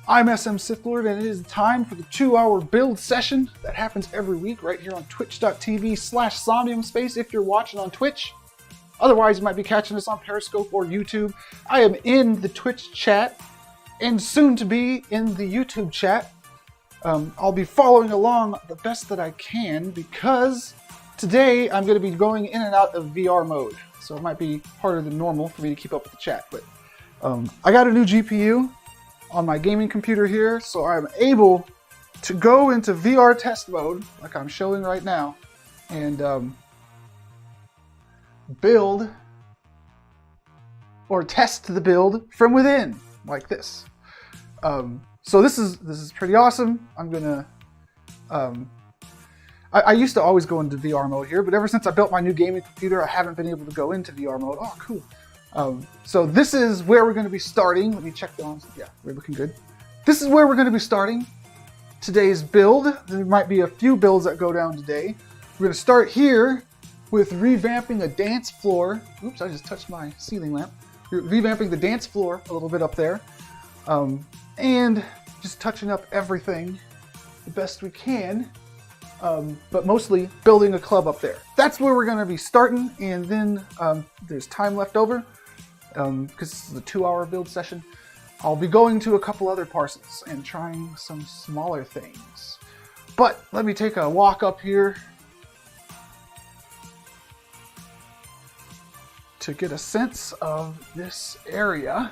I'm SM Sith Lord, and it is time for the 2-hour build session that happens every week right here on twitch.tv/Somnium Space if you're watching on Twitch. Otherwise, you might be catching us on Periscope or YouTube. I am in the Twitch chat and soon to be in the YouTube chat. I'll be following along the best that I can because today I'm going to be going in and out of VR mode. So it might be harder than normal for me to keep up with the chat. But I got a new GPU on my gaming computer here, so I'm able to go into VR test mode like I'm showing right now and build or test the build from within like this. So this is pretty awesome. I'm gonna I used to always go into VR mode here, but ever since I built my new gaming computer, I haven't been able to go into VR mode. Oh, cool. So this is where we're going to be starting. Let me check the on. Yeah, we're looking good. This is where we're going to be starting today's build. There might be a few builds that go down today. We're going to start here with revamping a dance floor. Oops, I just touched my ceiling lamp. Revamping the dance floor a little bit up there. And just touching up everything the best we can. But mostly building a club up there. That's where we're going to be starting, and then there's time left over because this is a 2-hour build session. I'll be going to a couple other parcels and trying some smaller things. But let me take a walk up here to get a sense of this area.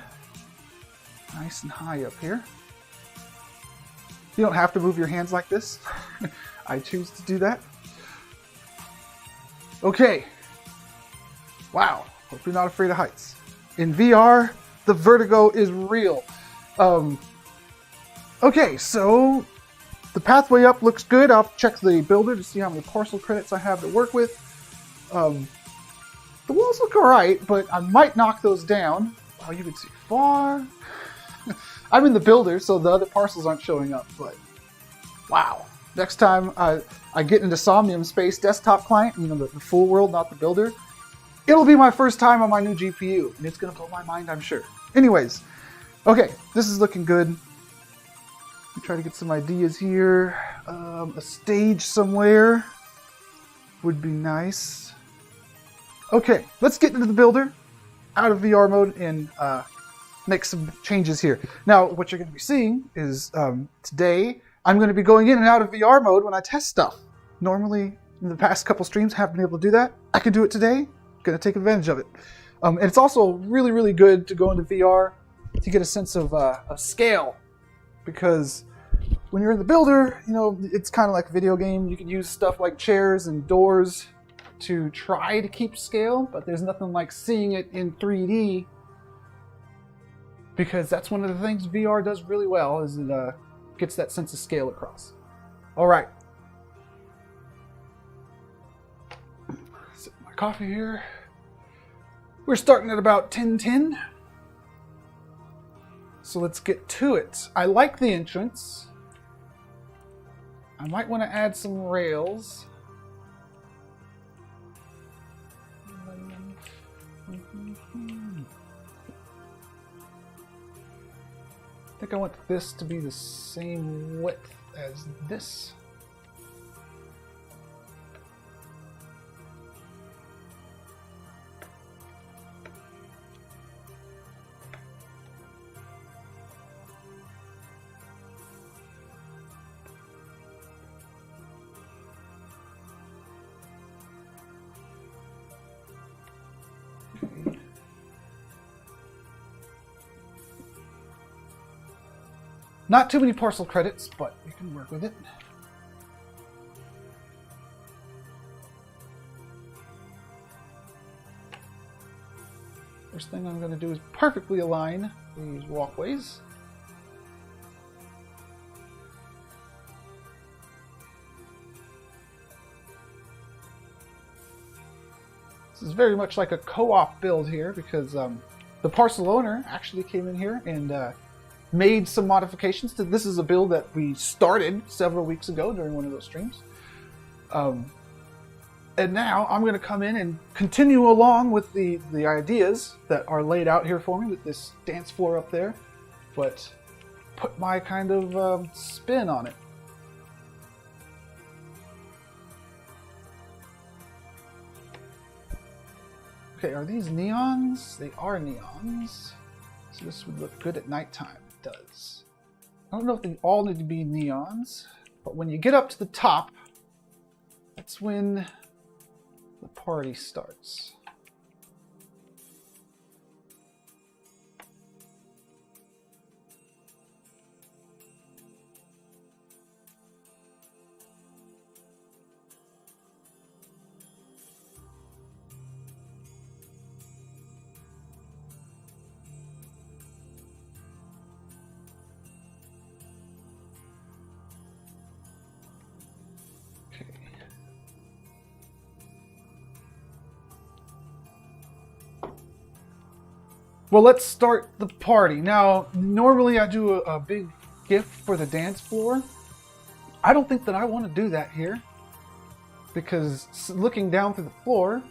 Nice and high up here. You don't have to move your hands like this. I choose to do that. Okay. Wow. Hope you're not afraid of heights. In VR, the vertigo is real. Okay, so the pathway up looks good. I'll check the builder to see how many parcel credits I have to work with. The walls look alright, but I might knock those down. Oh, you can see far. I'm in the builder, so the other parcels aren't showing up, but wow. Next time I get into Somnium Space desktop client, you know, the full world, not the builder, it'll be my first time on my new GPU, and it's going to blow my mind, I'm sure. Anyways, okay, this is looking good. Let me try to get some ideas here. A stage somewhere would be nice. Okay, let's get into the builder, out of VR mode, and make some changes here. Now, what you're going to be seeing is today, I'm going to be going in and out of VR mode when I test stuff. Normally, in the past couple streams, I haven't been able to do that. I can do it today. I'm going to take advantage of it. And it's also really, really good to go into VR to get a sense of scale. Because when you're in the builder, you know, it's kind of like a video game. You can use stuff like chairs and doors to try to keep scale, but there's nothing like seeing it in 3D. Because that's one of the things VR does really well, is it gets that sense of scale across. All right. Sip my coffee here. We're starting at about 10:10. So let's get to it. I like the entrance. I might want to add some rails. I think I want this to be the same width as this. Not too many parcel credits, but you can work with it. First thing I'm going to do is perfectly align these walkways. This is very much like a co-op build here because the parcel owner actually came in here and made some modifications to this. Is a build that we started several weeks ago during one of those streams. And now I'm going to come in and continue along with the ideas that are laid out here for me with this dance floor up there. But put my kind of spin on it. Okay, are these neons? They are neons. So this would look good at nighttime. It does. I don't know if they all need to be neons, but when you get up to the top, that's when the party starts. Well, let's start the party. Now, normally I do a big gift for the dance floor. I don't think that I want to do that here, because looking down through the floor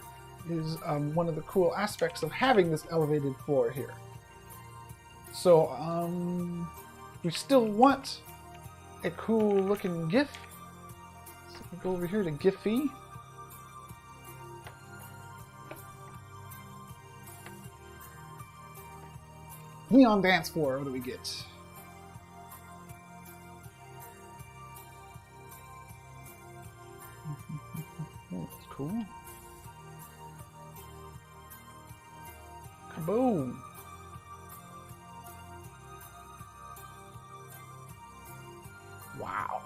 is one of the cool aspects of having this elevated floor here. So, we still want a cool looking GIF. So we go over here to Giphy. Neon dance floor, what do we get? Oh, that's cool. Kaboom! Wow.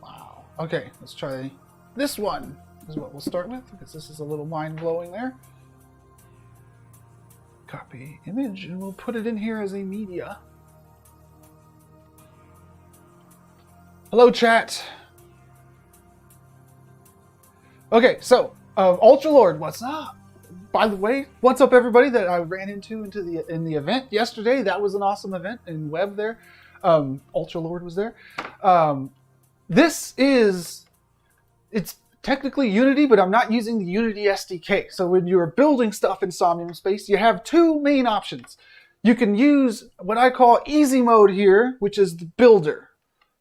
Wow. Okay, let's try this one. Is what we'll start with, because this is a little mind-blowing there. Copy image, and we'll put it in here as a media. Hello, chat. Okay, so Ultra Lord, what's up? By the way, what's up, everybody that I ran into in the event yesterday? That was an awesome event in web there. Ultra Lord was there. It's technically Unity, but I'm not using the Unity SDK. So when you're building stuff in Somnium Space, you have two main options. You can use what I call easy mode here, which is the builder.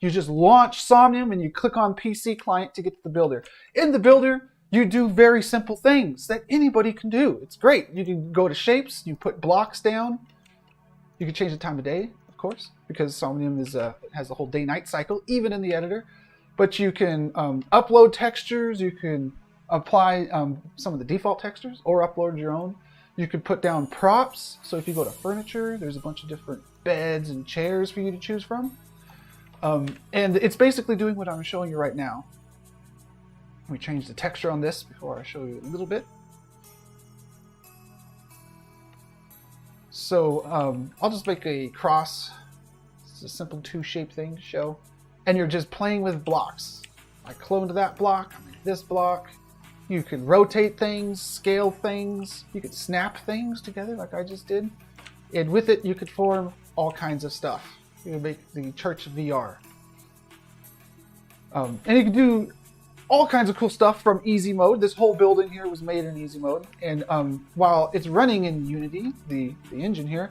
You just launch Somnium and you click on PC client to get to the builder. In the builder, you do very simple things that anybody can do. It's great. You can go to shapes, you put blocks down. You can change the time of day, of course, because Somnium has a whole day-night cycle, even in the editor. But you can upload textures, you can apply some of the default textures, or upload your own. You can put down props, so if you go to furniture, there's a bunch of different beds and chairs for you to choose from. And it's basically doing what I'm showing you right now. Let me change the texture on this before I show you a little bit. So I'll just make a cross. It's a simple two-shape thing to show. And you're just playing with blocks. I cloned that block, I made this block. You can rotate things, scale things. You can snap things together like I just did. And with it, you could form all kinds of stuff. You can make the church VR. And you can do all kinds of cool stuff from easy mode. This whole building here was made in easy mode. And while it's running in Unity, the engine here,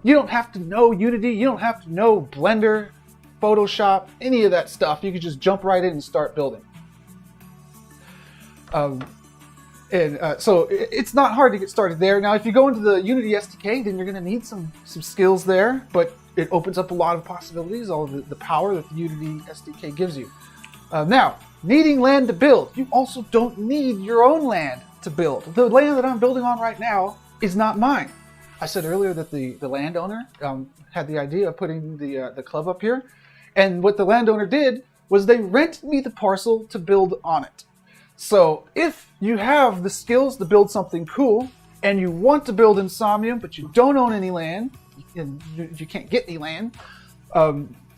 you don't have to know Unity. You don't have to know Blender, Photoshop, any of that stuff. You can just jump right in and start building. So it's not hard to get started there. Now, if you go into the Unity SDK, then you're going to need some skills there, but it opens up a lot of possibilities, all of the power that the Unity SDK gives you. Now, needing land to build. You also don't need your own land to build. The land that I'm building on right now is not mine. I said earlier that the landowner had the idea of putting the club up here. And what the landowner did was they rented me the parcel to build on it. So if you have the skills to build something cool and you want to build in Somnium, but you don't own any land, and you can't get any land,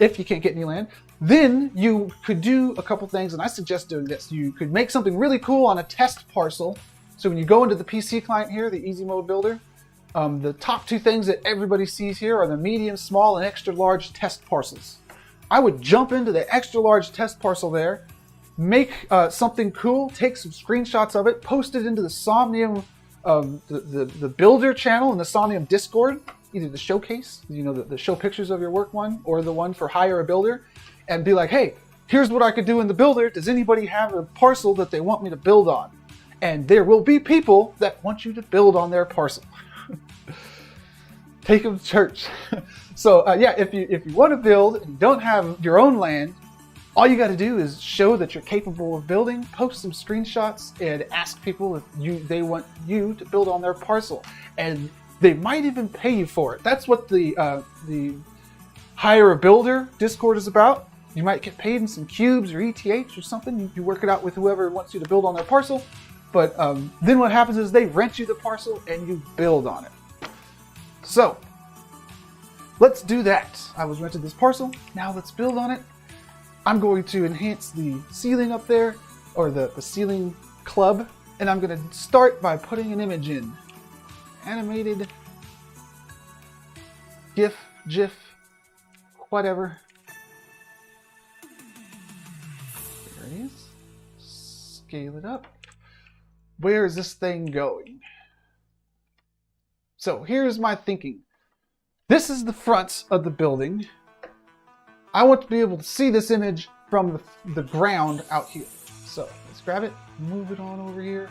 if you can't get any land, then you could do a couple things, and I suggest doing this. You could make something really cool on a test parcel. So when you go into the PC client here, the easy mode builder, the top two things that everybody sees here are the medium, small, and extra large test parcels. I would jump into the extra large test parcel there, make something cool, take some screenshots of it, post it into the Somnium the builder channel in the Somnium Discord, either the showcase, the show pictures of your work one, or the one for hire a builder, and be like, hey, here's what I could do in the builder. Does anybody have a parcel that they want me to build on? And there will be people that want you to build on their parcel. Take them to church. So yeah, if you want to build and you don't have your own land, all you got to do is show that you're capable of building, post some screenshots, and ask people if they want you to build on their parcel. And they might even pay you for it. That's what the hire a builder Discord is about. You might get paid in some cubes or ETH or something. You work it out with whoever wants you to build on their parcel. But then what happens is they rent you the parcel and you build on it. So let's do that. I was rented this parcel. Now let's build on it. I'm going to enhance the ceiling up there, or the ceiling club. And I'm going to start by putting an image in. Animated, GIF, whatever. There it is. Scale it up. Where is this thing going? So here's my thinking. This is the front of the building. I want to be able to see this image from the ground out here. So let's grab it, move it on over here.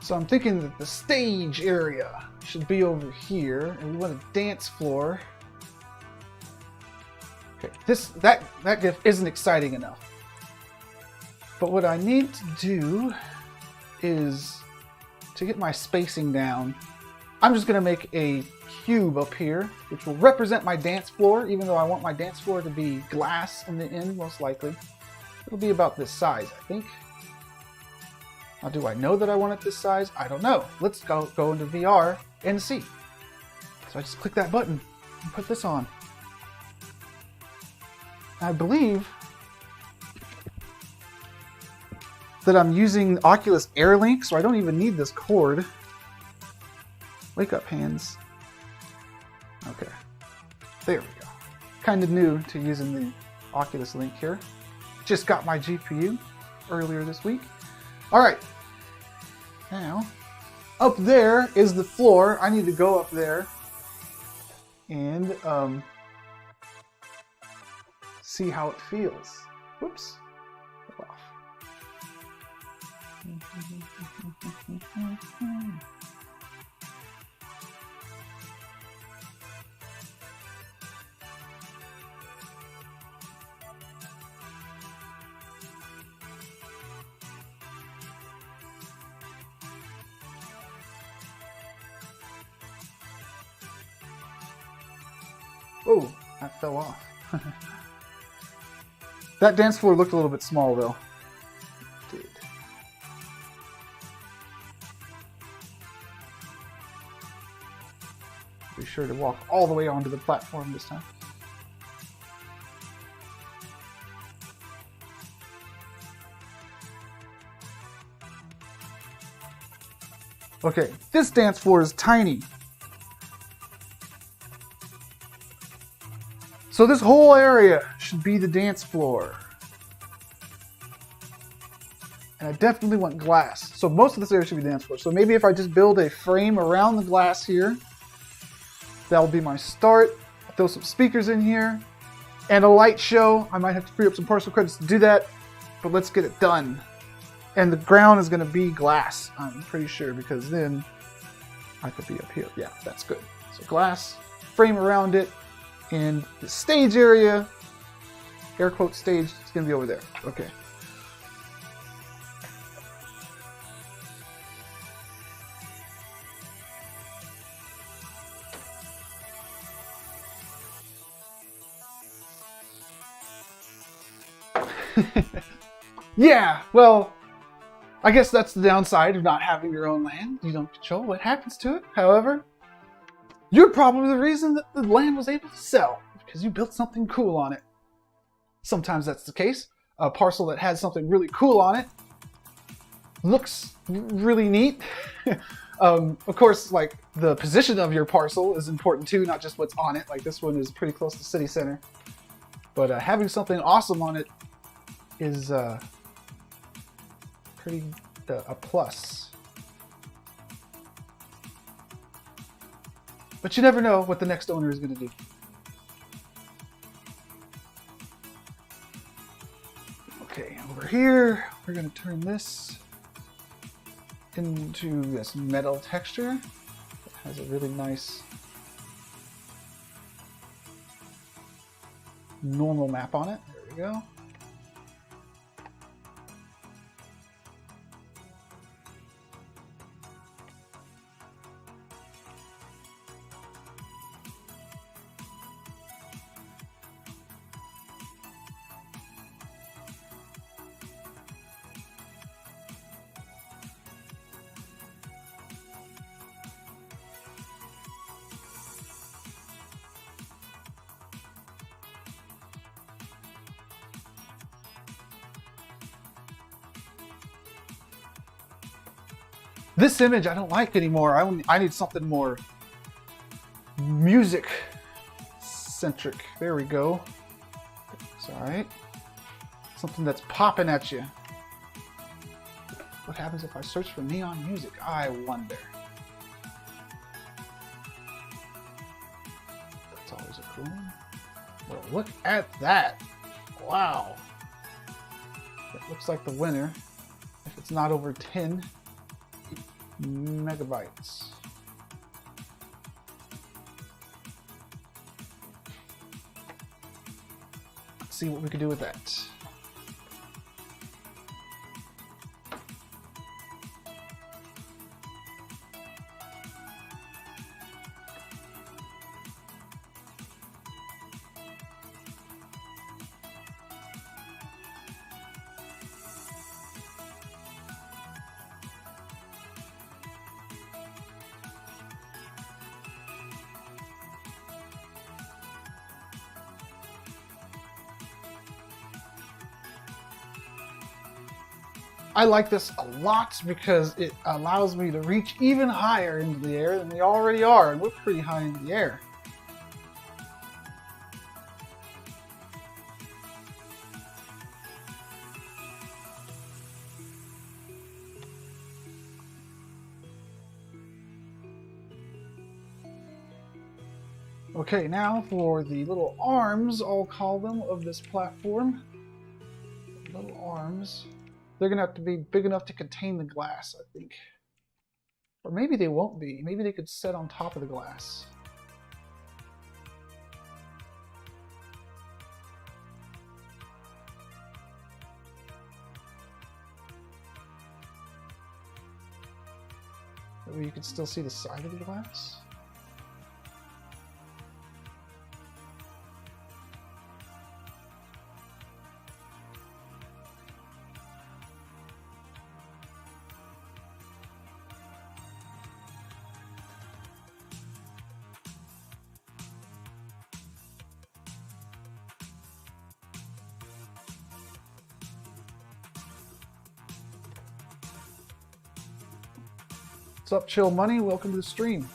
So I'm thinking that the stage area should be over here, and we want a dance floor. Okay, that GIF isn't exciting enough. But what I need to do is, to get my spacing down, I'm just gonna make a cube up here, which will represent my dance floor, even though I want my dance floor to be glass in the end, most likely. It'll be about this size, I think. Now, do I know that I want it this size? I don't know. Let's go into VR and see. So I just click that button and put this on. I believe that I'm using Oculus Air Link, so I don't even need this cord. Wake up, hands. Okay. There we go. Kind of new to using the Oculus Link here. Just got my GPU earlier this week. All right, now up there is the floor. I need to go up there and see how it feels. Whoops. Off. Oh, that fell off. That dance floor looked a little bit small, though. It did. Be sure to walk all the way onto the platform this time. Okay, this dance floor is tiny. So this whole area should be the dance floor. And I definitely want glass. So most of this area should be dance floor. So maybe if I just build a frame around the glass here, that'll be my start. I'll throw some speakers in here and a light show. I might have to free up some parcel credits to do that, but let's get it done. And the ground is going to be glass, I'm pretty sure, because then I could be up here. Yeah, that's good. So glass, frame around it. And the stage area, air quote stage, is going to be over there. Okay. Yeah, well, I guess that's the downside of not having your own land. You don't control what happens to it. However, you're probably the reason that the land was able to sell, because you built something cool on it. Sometimes that's the case. A parcel that has something really cool on it looks really neat. Of course, like the position of your parcel is important too, not just what's on it. Like this one is pretty close to city center, but having something awesome on it is pretty a plus. But you never know what the next owner is going to do. Okay, over here, we're going to turn this into this metal texture. It has a really nice normal map on it. There we go. This image I don't like anymore. I need something more music centric. There we go. It's all right. Something that's popping at you. What happens if I search for neon music? I wonder. That's always a cool one. Well, look at that. Wow. That looks like the winner. If it's not over 10 megabytes. Let's see what we can do with that. I like this a lot because it allows me to reach even higher into the air than we already are, and we're pretty high in the air. Okay, now for the little arms, I'll call them, of this platform. Little arms. They're going to have to be big enough to contain the glass, I think. Or maybe they won't be. Maybe they could sit on top of the glass. Maybe you can still see the side of the glass. What's up, Chill Money? Welcome to the stream.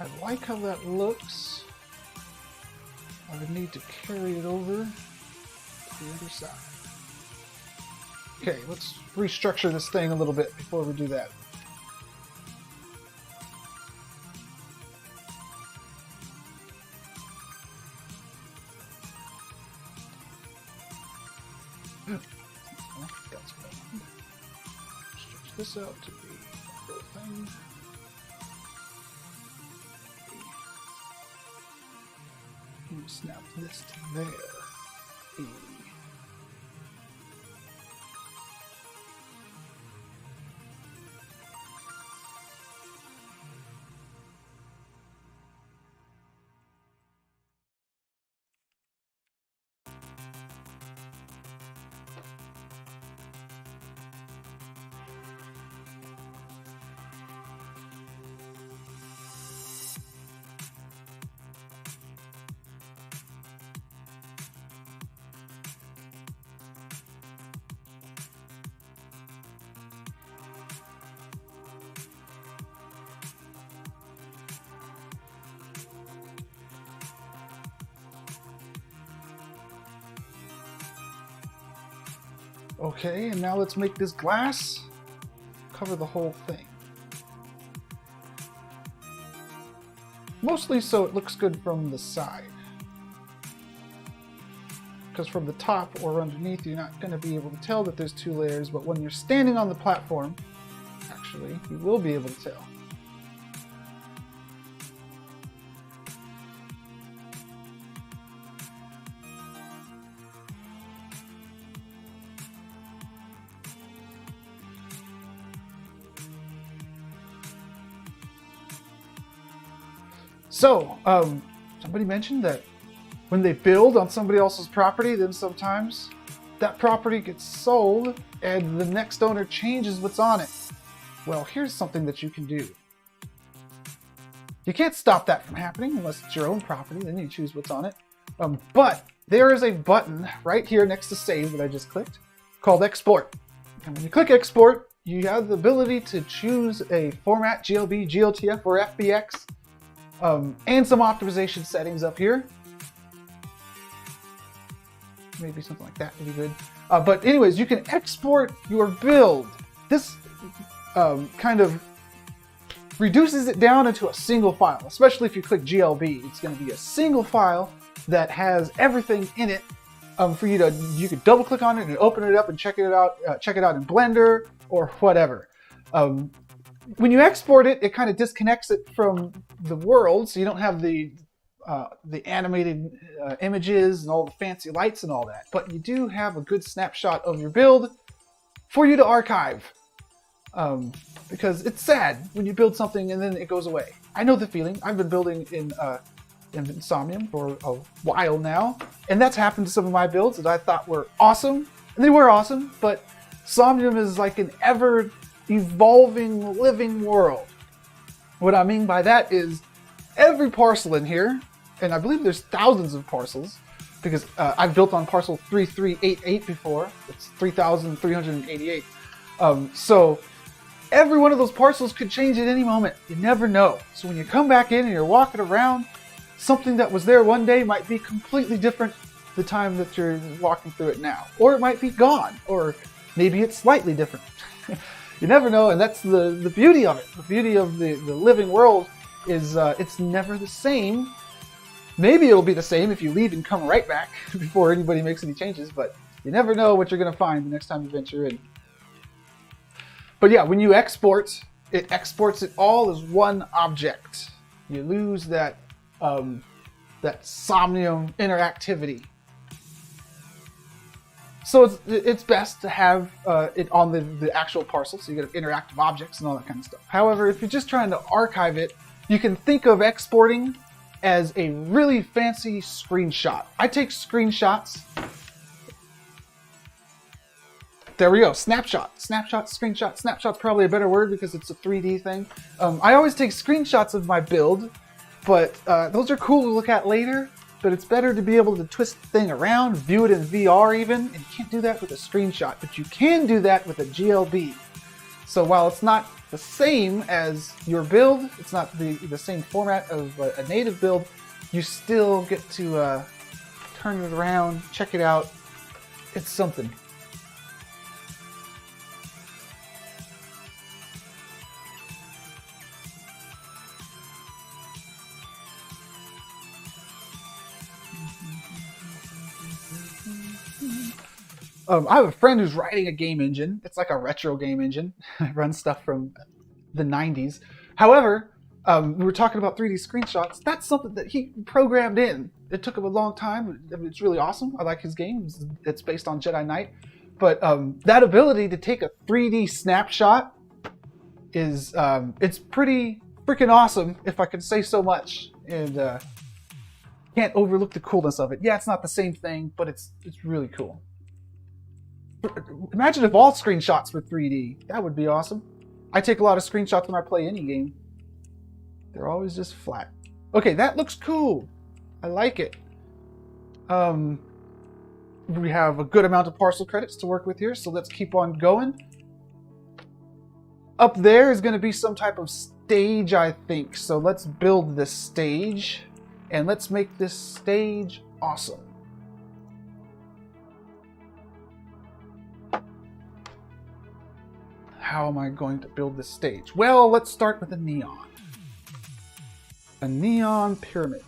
I like how that looks. I would need to carry it over to the other side. Okay, let's restructure this thing a little bit before we do that. That's what I want. Stretch this out to be the whole thing. Snap this to there. Okay, and now let's make this glass cover the whole thing. Mostly so it looks good from the side. Because from the top or underneath, you're not going to be able to tell that there's two layers, but when you're standing on the platform, actually, you will be able to tell. So, somebody mentioned that when they build on somebody else's property, then sometimes that property gets sold and the next owner changes what's on it. Well, here's something that you can do. You can't stop that from happening unless it's your own property, then you choose what's on it. But there is a button right here next to save that I just clicked called export. And when you click export, you have the ability to choose a format, GLB, GLTF, or FBX. And some optimization settings up here. Maybe something like that would be good. But anyways, you can export your build. This kind of reduces it down into a single file, especially if you click GLB. It's going to be a single file that has everything in it for you to, you could double click on it and open it up and check it out in Blender or whatever. When you export it, it kind of disconnects it from the world, so you don't have the animated images and all the fancy lights and all that. But you do have a good snapshot of your build for you to archive. Because it's sad when you build something and then it goes away. I know the feeling. I've been building in Somnium for a while now, and that's happened to some of my builds that I thought were awesome. And they were awesome, but Somnium is like an ever-evolving, living world. What I mean by that is every parcel in here, and I believe there's thousands of parcels, because I've built on parcel 3388 before. It's 3,388. So every one of those parcels could change at any moment. You never know. So when you come back in and you're walking around, something that was there one day might be completely different the time that you're walking through it now. Or it might be gone, or maybe it's slightly different. You never know, and that's the beauty of it. The beauty of the living world is it's never the same. Maybe it'll be the same if you leave and come right back before anybody makes any changes, but you never know what you're going to find the next time you venture in. But yeah, when you export, it exports it all as one object. You lose that that Somnium interactivity. So it's best to have it on the actual parcel, so you get interactive objects and all that kind of stuff. However, if you're just trying to archive it, you can think of exporting as a really fancy screenshot. I take screenshots. There we go, snapshot. Snapshot, screenshot. Snapshot's probably a better word because it's a 3D thing. I always take screenshots of my build, but those are cool to look at later. But it's better to be able to twist the thing around, view it in VR even, and you can't do that with a screenshot, but you can do that with a GLB. So while it's not the same as your build. It's not the same format of a native build. You still get to turn it around, check it out. It's something. I have a friend who's writing a game engine. It's like a retro game engine. It runs stuff from the 90s. However, we were talking about 3D screenshots. That's something that he programmed in. It took him a long time. I mean, it's really awesome. I like his game. It's based on Jedi Knight. But that ability to take a 3D snapshot is it's pretty freaking awesome, if I can say so much. And can't overlook the coolness of it. Yeah, it's not the same thing, but it's really cool. Imagine if all screenshots were 3D. That would be awesome. I take a lot of screenshots when I play any game. They're always just flat. Okay, that looks cool. I like it. We have a good amount of parcel credits to work with here, so let's keep on going. Up there is going to be some type of stage, I think. So let's build this stage, and let's make this stage awesome. How am I going to build this stage? Well, let's start with a neon. A neon pyramid.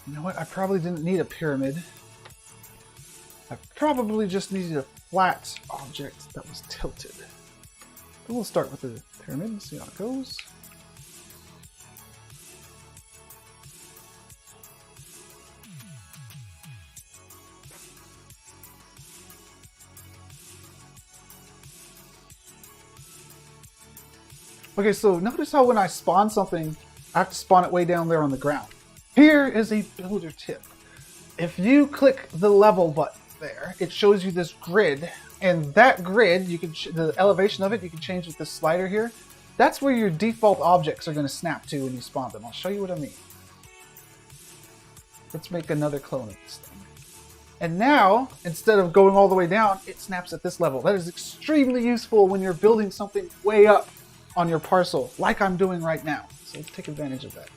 You know what? I probably didn't need a pyramid. I probably just needed a flat object that was tilted. But we'll start with the pyramid and see how it goes. Okay, so notice how when I spawn something, I have to spawn it way down there on the ground. Here is a builder tip. If you click the level button there, it shows you this grid, and that grid, you can the elevation of it, you can change with this slider here. That's where your default objects are going to snap to when you spawn them. I'll show you what I mean. Let's make another clone of this thing. And now, instead of going all the way down, it snaps at this level. That is extremely useful when you're building something way up on your parcel, like I'm doing right now. So let's take advantage of that.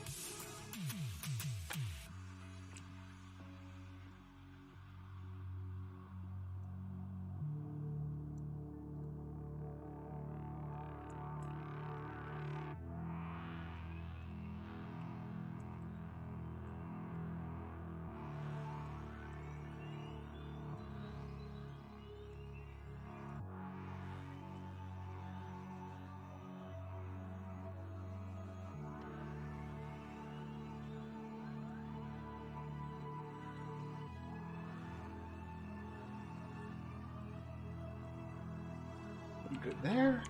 Good there.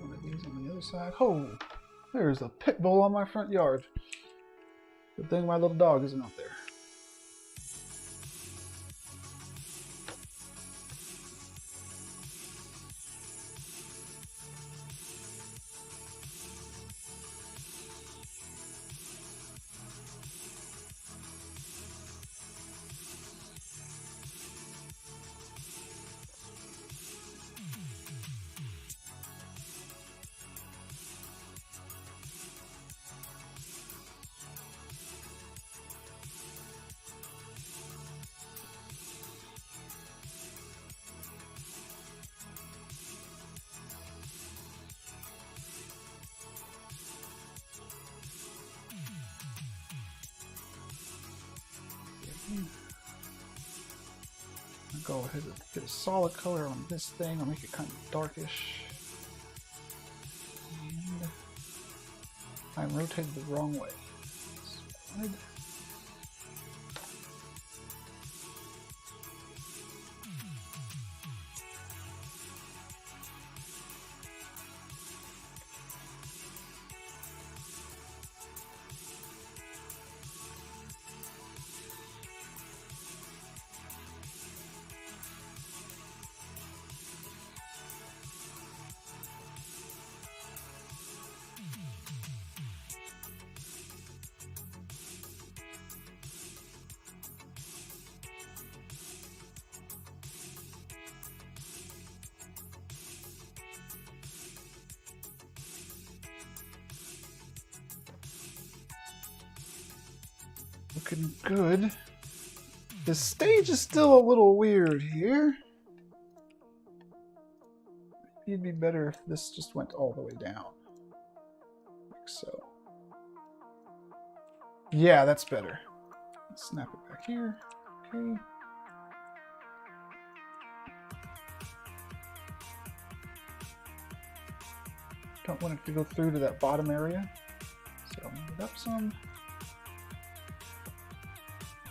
One of these on the other side. Oh, there's a pit bull on my front yard. Good thing my little dog isn't out there. I'll go ahead and get a solid color on this thing. I'll make it kind of darkish. And I'm rotated the wrong way. Slide. Looking good. The stage is still a little weird here. It'd be better if this just went all the way down. Like so. Yeah, that's better. Let's snap it back here. Okay. Don't want it to go through to that bottom area. So move it up some.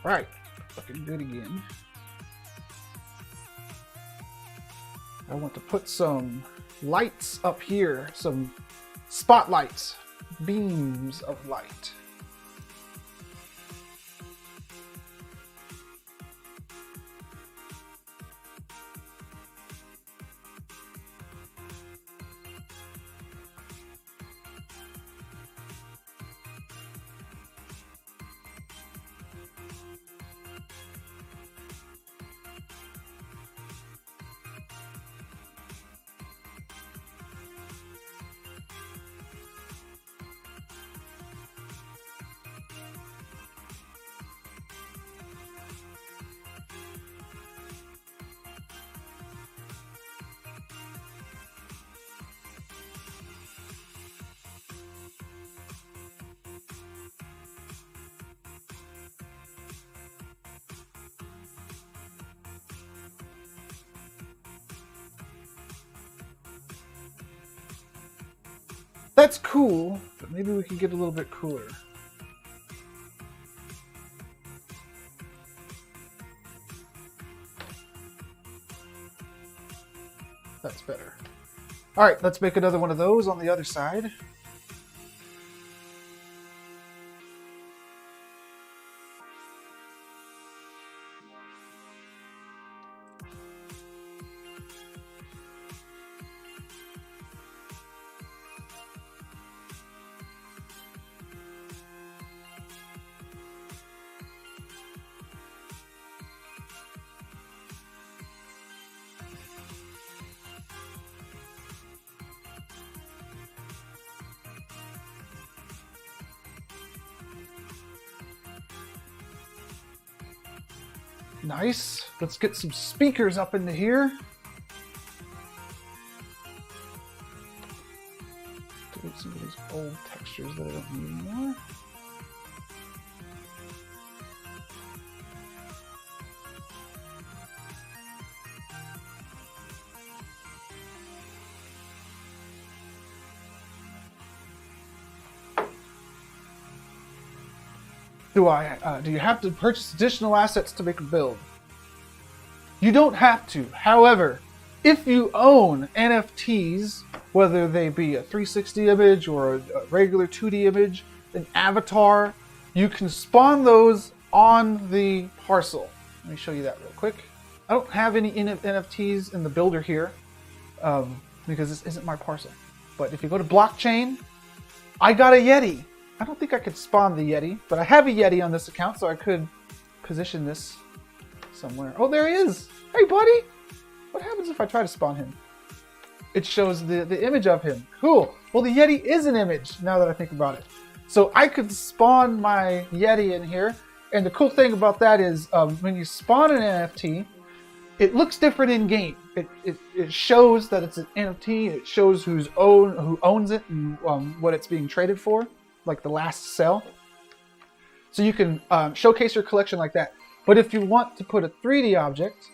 Right. Looking good again. I want to put some lights up here, some spotlights, beams of light. That's cool, but maybe we could get a little bit cooler. That's better. All right, let's make another one of those on the other side. Nice. Let's get some speakers up into here. Delete some of these old textures that I don't need anymore. Do you have to purchase additional assets to make a build? You don't have to. However, if you own NFTs, whether they be a 360 image or a regular 2D image, an avatar, you can spawn those on the parcel. Let me show you that real quick. I don't have any NFTs in the builder here because this isn't my parcel. But if you go to blockchain, I got a Yeti. I don't think I could spawn the Yeti, but I have a Yeti on this account, so I could position this somewhere. Oh, there he is! Hey, buddy! What happens if I try to spawn him? It shows the image of him. Cool! Well, the Yeti is an image, now that I think about it. So I could spawn my Yeti in here, and the cool thing about that is when you spawn an NFT, it looks different in-game. It shows that it's an NFT, it shows who owns it, and what it's being traded for. Like the last sell. So you can showcase your collection like that. But if you want to put a 3D object,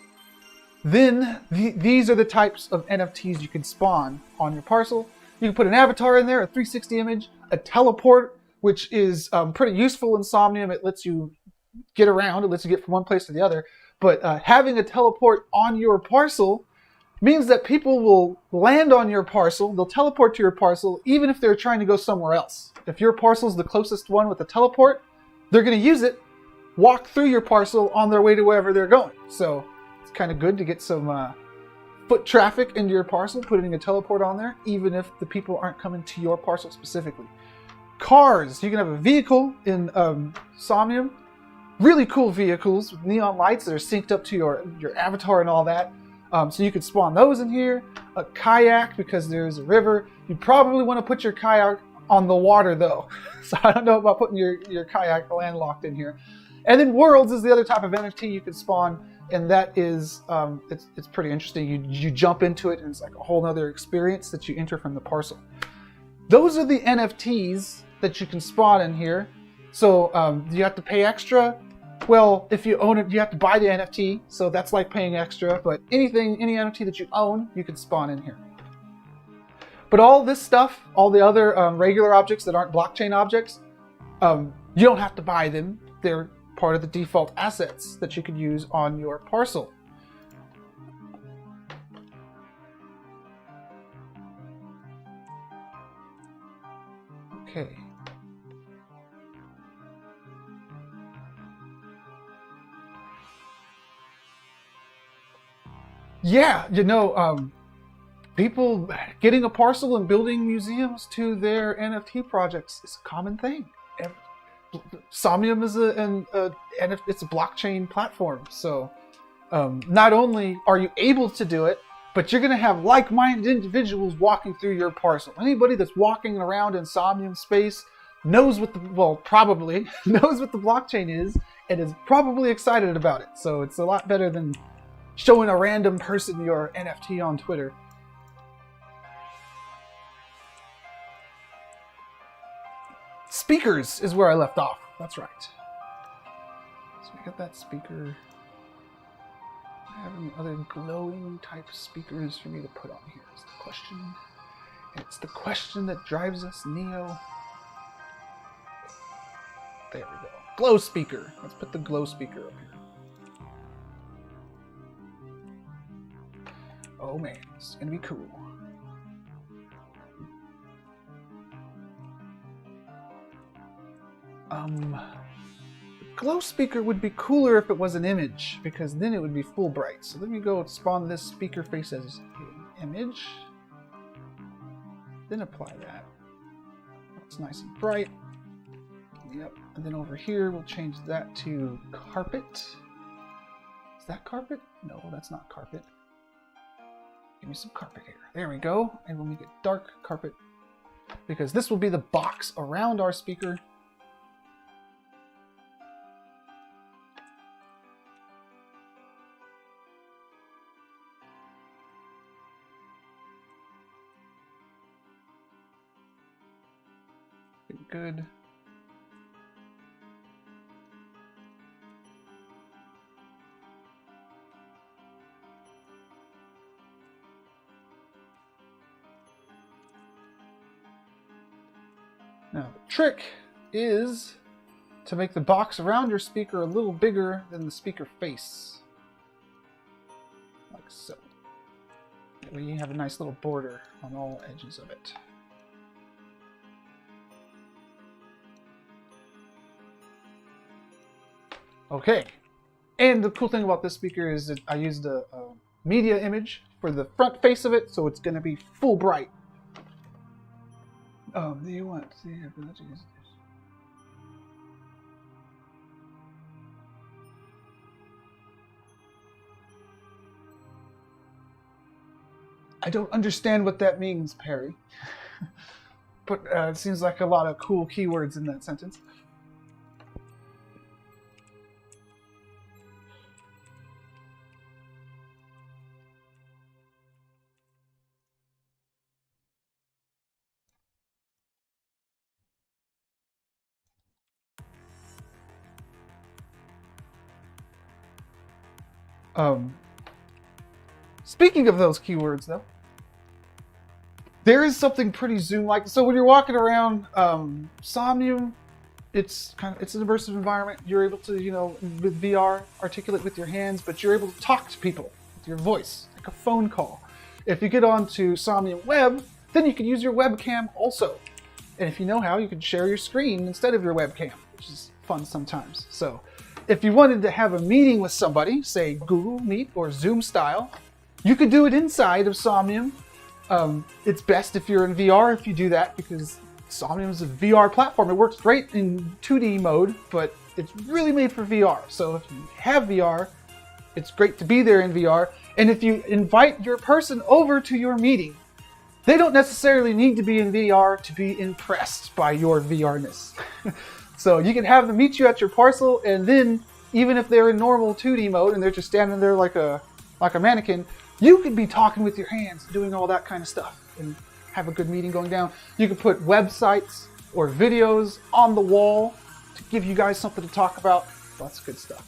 then these are the types of NFTs you can spawn on your parcel. You can put an avatar in there, a 360 image, a teleport, which is pretty useful in Somnium. It lets you get around, it lets you get from one place to the other. But having a teleport on your parcel means that people will land on your parcel, they'll teleport to your parcel, even if they're trying to go somewhere else. If your parcel is the closest one with the teleport, they're going to use it, walk through your parcel on their way to wherever they're going. So it's kind of good to get some foot traffic into your parcel, putting a teleport on there, even if the people aren't coming to your parcel specifically. Cars, you can have a vehicle in Somnium, really cool vehicles with neon lights that are synced up to your avatar and all that. So you could spawn those in here. A kayak, because there's a river. You probably want to put your kayak on the water though. So I don't know about putting your kayak landlocked in here. And then worlds is the other type of NFT you can spawn, and that is it's pretty interesting. You jump into it, and it's like a whole other experience that you enter from the parcel. Those are the NFTs that you can spawn in here. So do you have to pay extra? Well, if you own it, you have to buy the NFT, so that's like paying extra. But any NFT that you own, you can spawn in here. But all this stuff, all the other regular objects that aren't blockchain objects, you don't have to buy them. They're part of the default assets that you could use on your parcel. Okay. Yeah, people getting a parcel and building museums to their NFT projects is a common thing. Somnium is it's a blockchain platform, so not only are you able to do it, but you're going to have like-minded individuals walking through your parcel. Anybody that's walking around in Somnium Space knows probably knows what the blockchain is and is probably excited about it. So it's a lot better than showing a random person your NFT on Twitter. Speakers is where I left off. That's right. So we got that speaker. Do I have any other glowing type speakers for me to put on here is the question. And it's the question that drives us, Neo. There we go. Glow speaker. Let's put the glow speaker up here. Oh man, this is gonna be cool. The glow speaker would be cooler if it was an image, because then it would be full bright. So let me go spawn this speaker face as an image. Then apply that. It's nice and bright. Yep. And then over here, we'll change that to carpet. Is that carpet? No, that's not carpet. Give me some carpet here. There we go. And we'll make it dark carpet, because this will be the box around our speaker. Good. Now, the trick is to make the box around your speaker a little bigger than the speaker face. Like so. That way you have a nice little border on all edges of it. Okay, and the cool thing about this speaker is that I used a media image for the front face of it, so it's going to be full bright. Do you want to see if let's use this? I don't understand what that means, Perry. But it seems like a lot of cool keywords in that sentence. Speaking of those keywords, though, there is something pretty Zoom-like. So when you're walking around Somnium, it's an immersive environment. You're able to, with VR, articulate with your hands, but you're able to talk to people with your voice, like a phone call. If you get onto Somnium Web, then you can use your webcam also. And if you know how, you can share your screen instead of your webcam, which is fun sometimes. So if you wanted to have a meeting with somebody, say Google Meet or Zoom style, you could do it inside of Somnium. It's best if you're in VR if you do that, because Somnium is a VR platform. It works great in 2D mode, but it's really made for VR. So if you have VR, it's great to be there in VR. And if you invite your person over to your meeting, they don't necessarily need to be in VR to be impressed by your VR-ness. So you can have them meet you at your parcel, and then even if they're in normal 2D mode and they're just standing there like a mannequin, you could be talking with your hands, doing all that kind of stuff, and have a good meeting going down. You could put websites or videos on the wall to give you guys something to talk about. Lots of good stuff.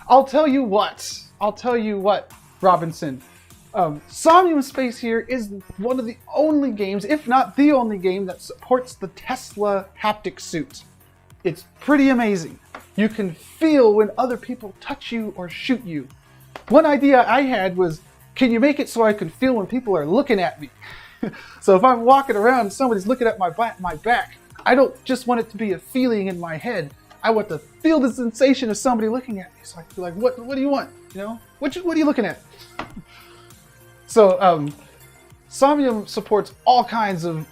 I'll tell you what, Robinson. Somnium Space here is one of the only games, if not the only game, that supports the Tesla haptic suit. It's pretty amazing. You can feel when other people touch you or shoot you. One idea I had was, can you make it so I can feel when people are looking at me? So if I'm walking around and somebody's looking at my back, I don't just want it to be a feeling in my head. I want to feel the sensation of somebody looking at me. So I can be like, what do you want? You know, what are you looking at? So Somnium supports all kinds of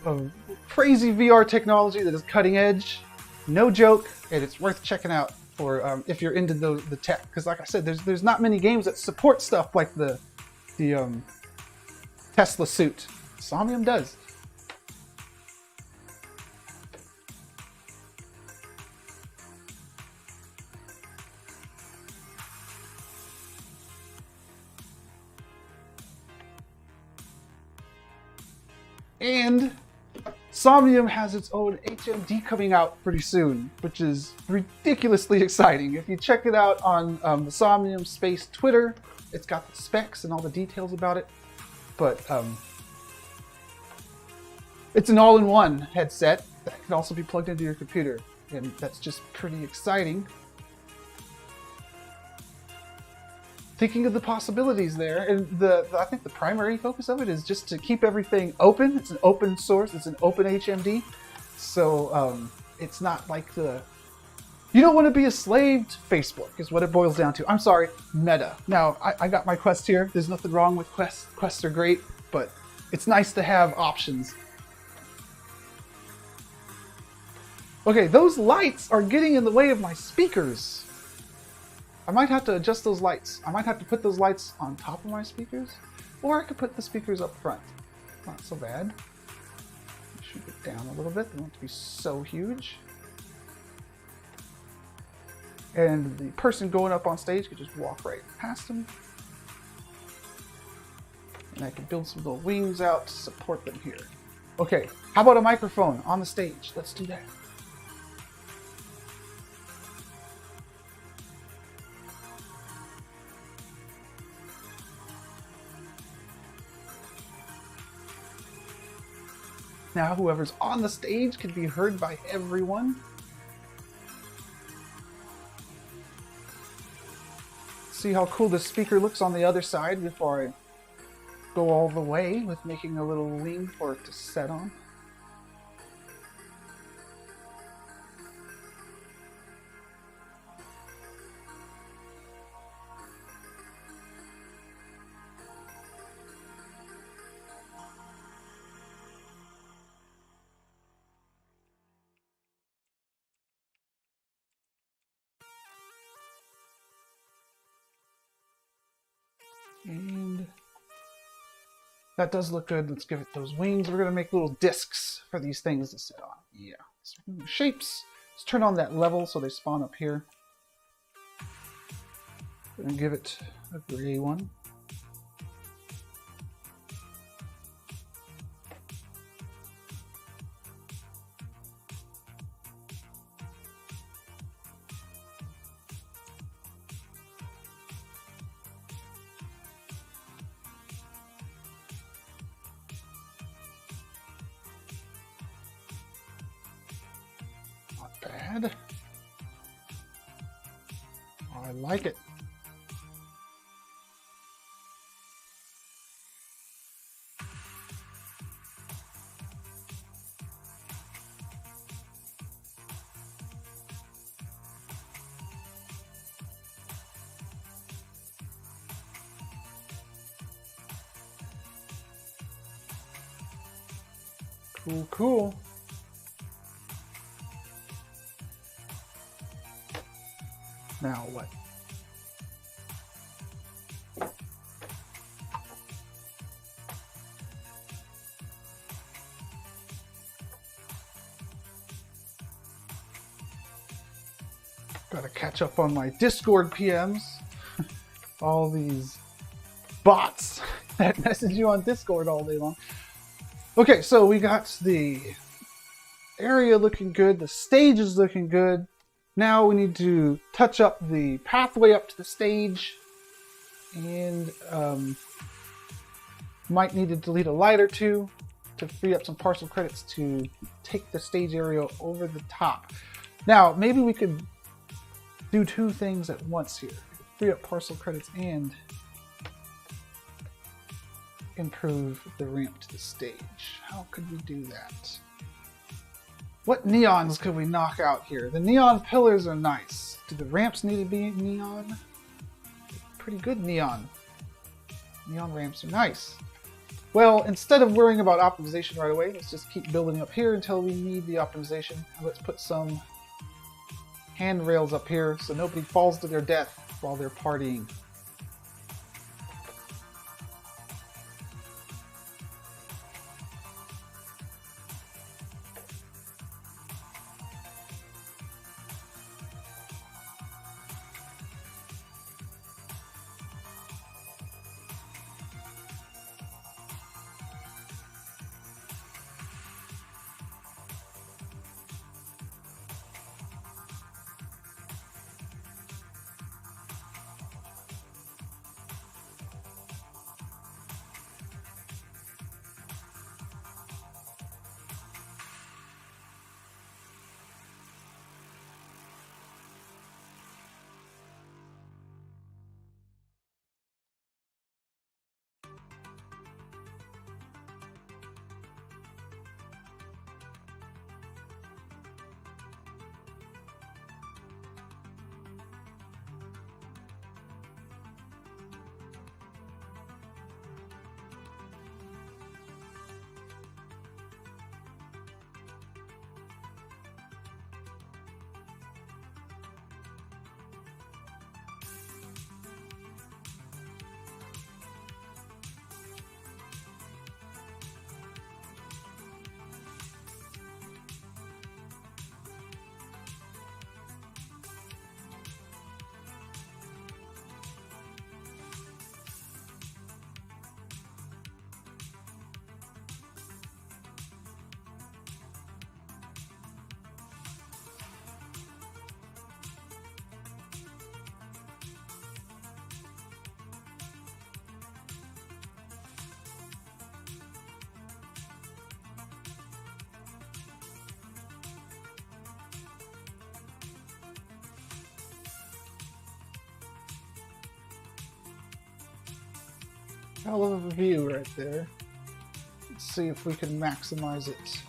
crazy VR technology that is cutting edge, no joke, and it's worth checking out for if you're into the tech. Because like I said, there's not many games that support stuff like the Tesla suit. Somnium does. And Somnium has its own HMD coming out pretty soon, which is ridiculously exciting. If you check it out on the Somnium Space Twitter, it's got the specs and all the details about it. But it's an all-in-one headset that can also be plugged into your computer, and that's just pretty exciting. Thinking of the possibilities there, and I think the primary focus of it is just to keep everything open. It's an open source, it's an open HMD, so it's not like you don't want to be a slave to Facebook, is what it boils down to. I'm sorry, Meta. Now, I got my Quest here. There's nothing wrong with Quest. Quests are great, but it's nice to have options. Okay, those lights are getting in the way of my speakers. I might have to adjust those lights. I might have to put those lights on top of my speakers, or I could put the speakers up front. Not so bad. Shoot it down a little bit. They don't have to be so huge. And the person going up on stage could just walk right past them. And I can build some little wings out to support them here. Okay, how about a microphone on the stage? Let's do that. Now whoever's on the stage can be heard by everyone. See how cool the speaker looks on the other side before I go all the way with making a little wing for it to set on. And that does look good. Let's give it those wings. We're going to make little discs for these things to sit on. Yeah. Shapes. Let's turn on that level so they spawn up here. And give it a gray one. Bad. I like it. Cool, cool. Now what? Gotta catch up on my Discord PMs. All these bots that message you on Discord all day long. Okay, so we got the area looking good. The stage is looking good. Now we need to touch up the pathway up to the stage. And might need to delete a light or two to free up some parcel credits to take the stage area over the top. Now, maybe we could do two things at once here. Free up parcel credits and improve the ramp to the stage. How could we do that? What neons could we knock out here? The neon pillars are nice. Do the ramps need to be neon? Pretty good neon. Neon ramps are nice. Well, instead of worrying about optimization right away, let's just keep building up here until we need the optimization. And let's put some handrails up here so nobody falls to their death while they're partying. Hell of a view right there. Let's see if we can maximize it.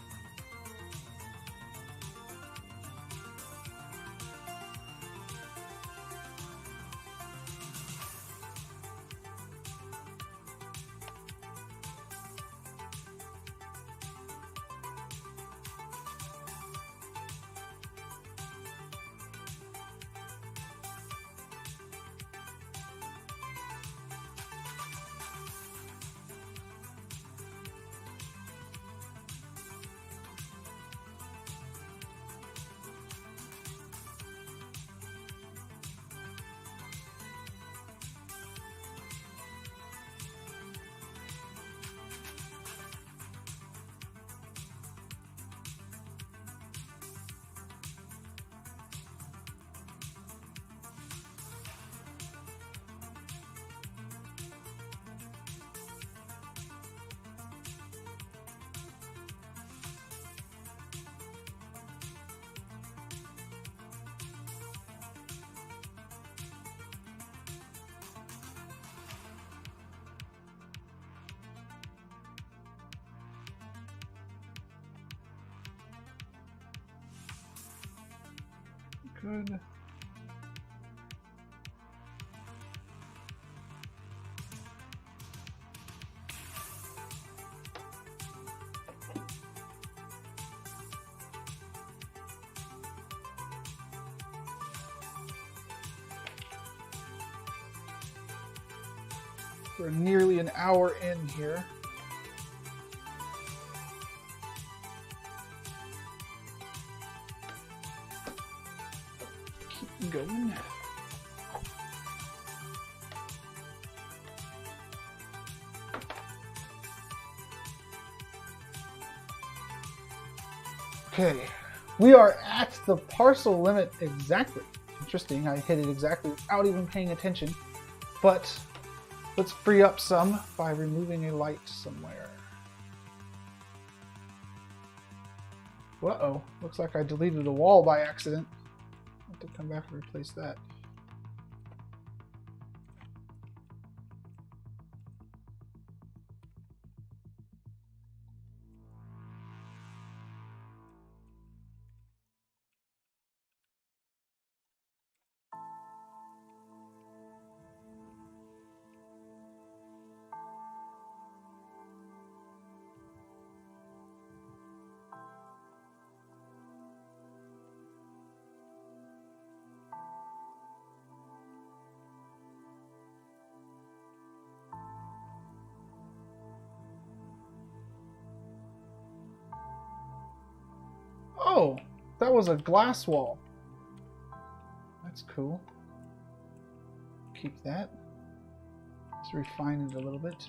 Good. We're nearly an hour in here. Keep going. Okay, we are at the parcel limit exactly. Interesting, I hit it exactly without even paying attention. But let's free up some by removing a light somewhere. Uh-oh, looks like I deleted a wall by accident. I have to come back and replace that. Oh, that was a glass wall. That's cool. Keep that. Let's refine it a little bit.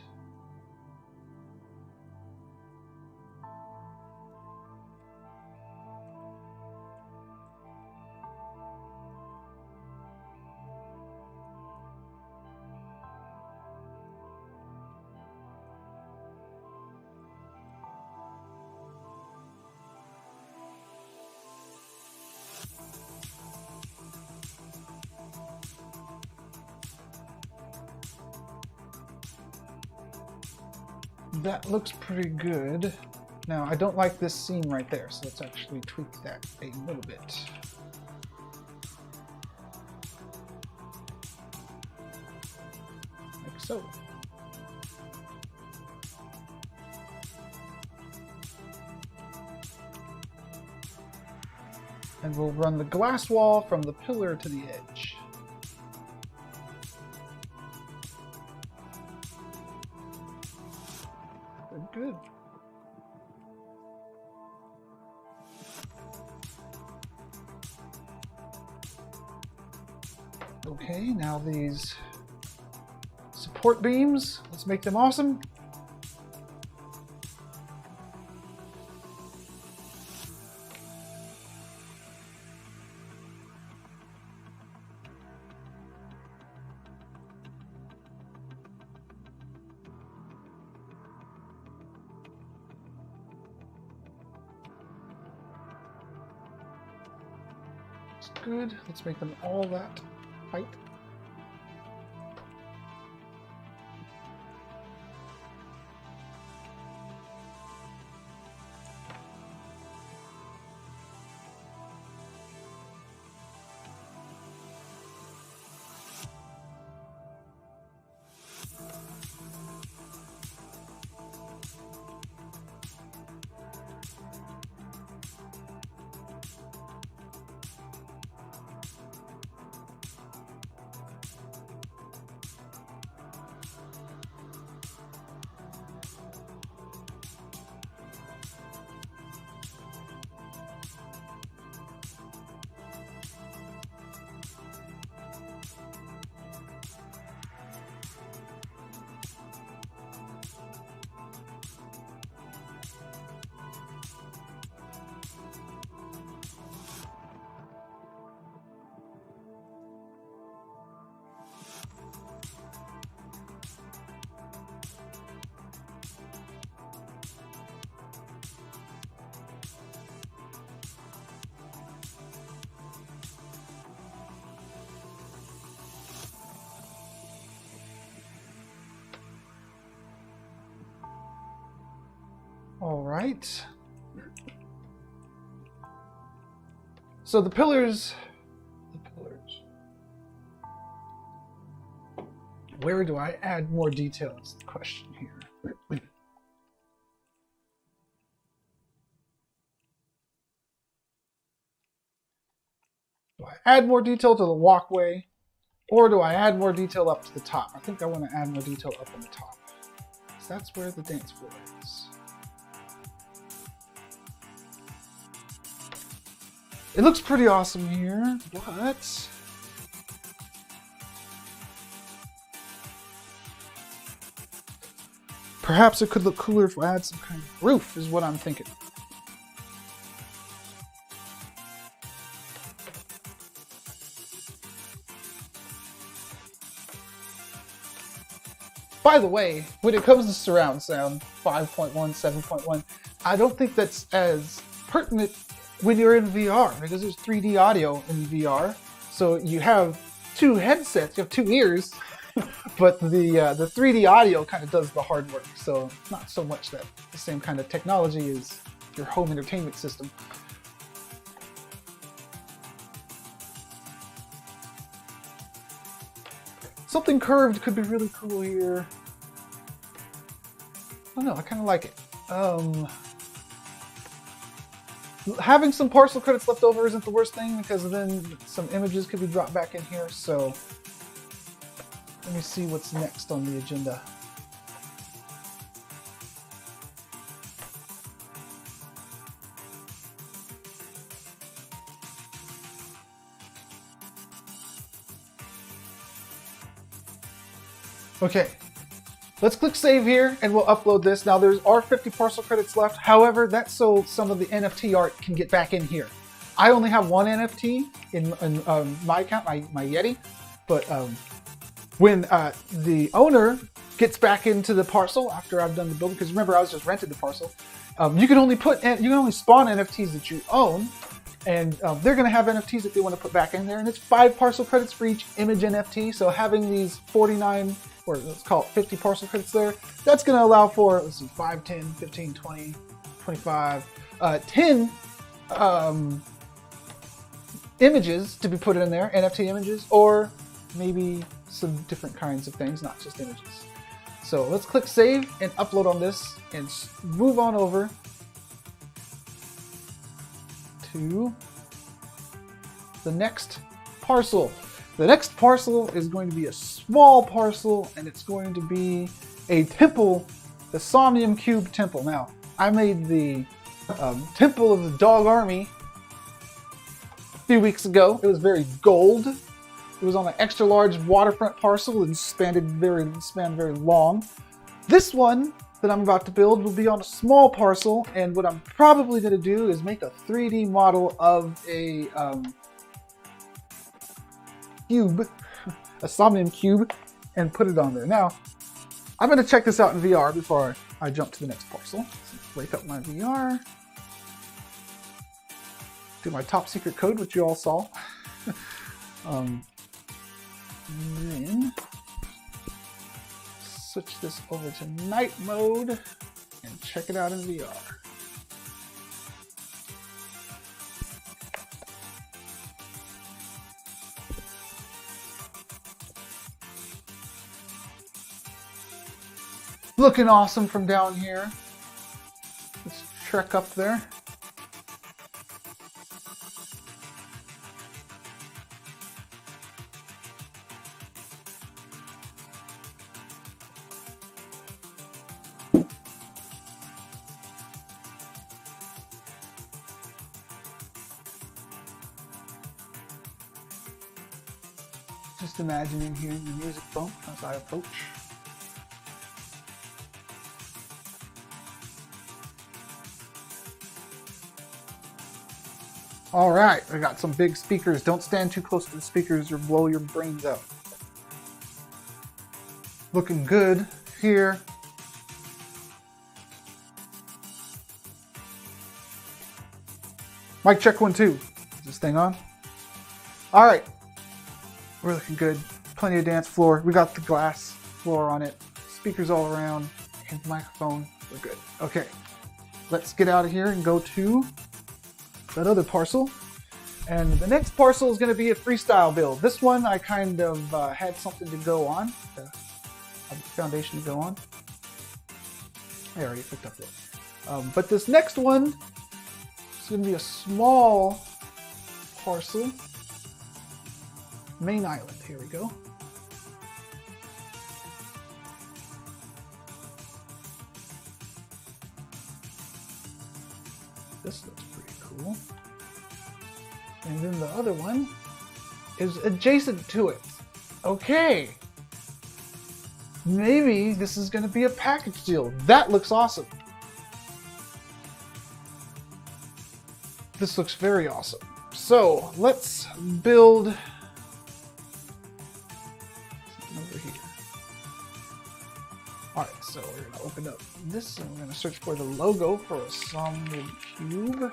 That looks pretty good. Now, I don't like this seam right there, so let's actually tweak that a little bit. Like so. And we'll run the glass wall from the pillar to the edge. Good. Okay, now these support beams, let's make them awesome. Good. Let's make them all that height. All right. So the pillars. Where do I add more detail is the question here. Do I add more detail to the walkway, or do I add more detail up to the top? I think I want to add more detail up on the top, because that's where the dance floor is. It looks pretty awesome here, but Perhaps it could look cooler if we add some kind of roof, is what I'm thinking. By the way, when it comes to surround sound 5.1, 7.1, I don't think that's as pertinent when you're in VR, because there's 3D audio in VR. So you have two headsets, you have two ears, but the 3D audio kind of does the hard work. So not so much that the same kind of technology as your home entertainment system. Something curved could be really cool here. I don't know, I kind of like it. Having some parcel credits left over isn't the worst thing, because then some images could be dropped back in here. So let me see what's next on the agenda. Okay, let's click save here and we'll upload this. Now there are 50 parcel credits left. However, that's so some of the NFT art can get back in here. I only have one NFT in my account, my Yeti, but when the owner gets back into the parcel after I've done the build, because remember I was just rented the parcel, you can only spawn NFTs that you own, and they're going to have NFTs that they want to put back in there, and it's 5 parcel credits for each image NFT. So having these 49, or let's call it 50 parcel credits there, that's going to allow for, let's see, 5, 10, 15, 20, 25, 10 images to be put in there, NFT images, or maybe some different kinds of things, not just images. So let's click save and upload on this and move on over to the next parcel. The next parcel is going to be a small parcel, and it's going to be a temple, the Somnium Cube Temple. Now, I made the Temple of the Dog Army a few weeks ago. It was very gold. It was on an extra large waterfront parcel and spanned very long. This one that I'm about to build will be on a small parcel, and what I'm probably going to do is make a 3D model of a cube, a Somnium cube, and put it on there. Now, I'm going to check this out in VR before I jump to the next parcel. So wake up my VR, do my top secret code, which you all saw. And then switch this over to night mode and check it out in VR. Looking awesome from down here. Let's trek up there. Just imagining hearing the music bump as I approach. All right, I got some big speakers. Don't stand too close to the speakers or blow your brains out. Looking good here. Mic check 1, 2. Is this thing on? All right, we're looking good. Plenty of dance floor. We got the glass floor on it. Speakers all around, and microphone. We're good. Okay, let's get out of here and go to that other parcel. And the next parcel is going to be a freestyle build. This one I kind of had something to go on, a foundation to go on. I already picked up that. But this next one is going to be a small parcel. Main island, here we go. This looks pretty cool. And then the other one is adjacent to it. Okay. Maybe this is going to be a package deal. That looks awesome. This looks very awesome. So let's build over here. All right, so we're going to open up this and we're going to search for the logo for a Somnium Cube.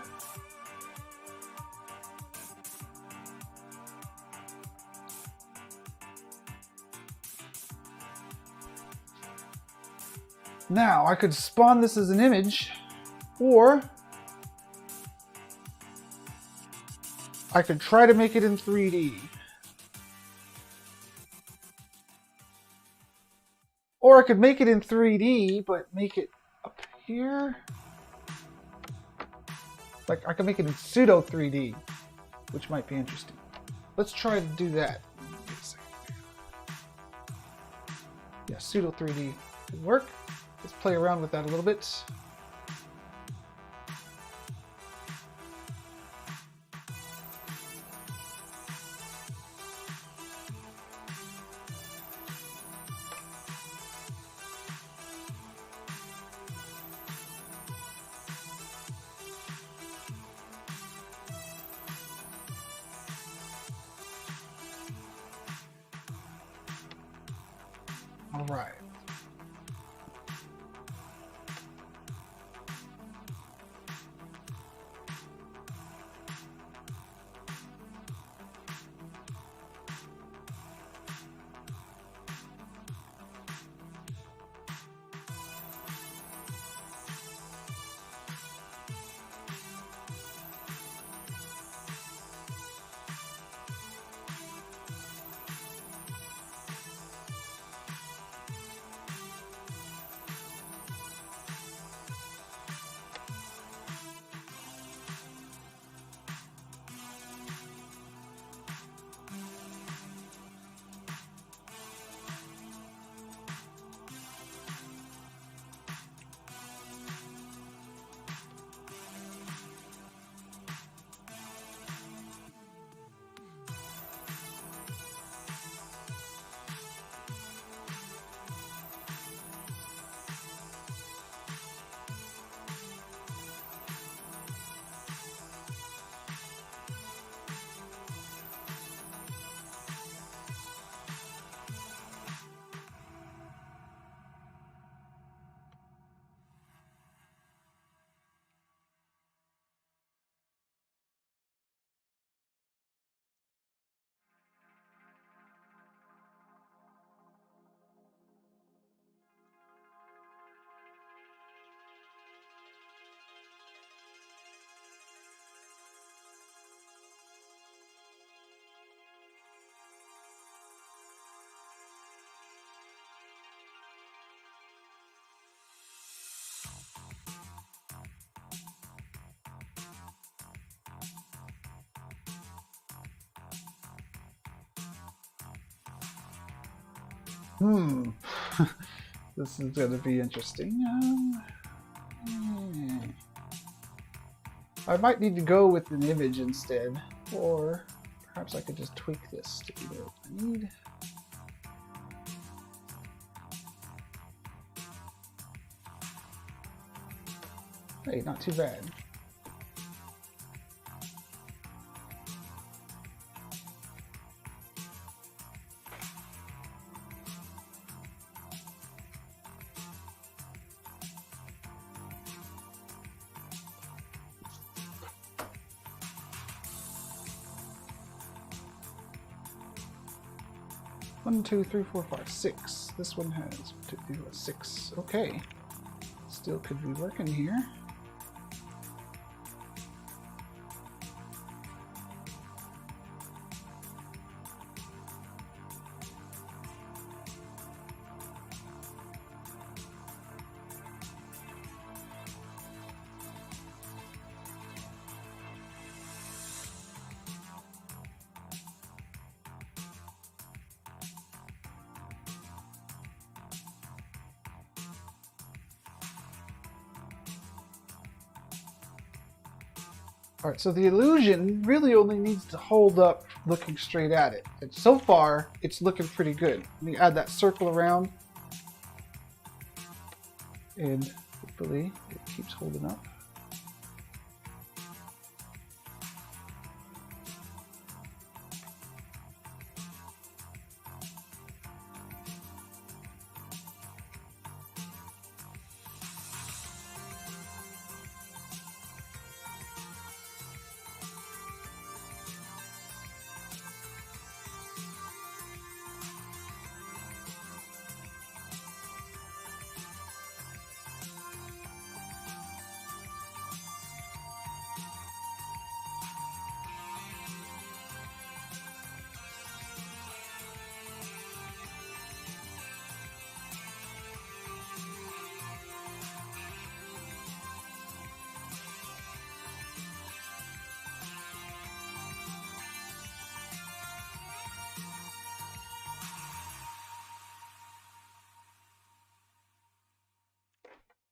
Now, I could spawn this as an image, or I could try to make it in 3D. Or I could make it in 3D, but make it up here. Like, I could make it in pseudo 3D, which might be interesting. Let's try to do that. Wait a second. Yeah, pseudo 3D would work. Let's play around with that a little bit. All right. This is going to be interesting. I might need to go with an image instead, or perhaps I could just tweak this to be what I need. Hey, not too bad. One, two, three, four, five, six. This one has 1, 2, 3, 4, 6. Okay. Still could be working here. Alright, so the illusion really only needs to hold up looking straight at it. And so far, it's looking pretty good. Let me add that circle around. And hopefully it keeps holding up.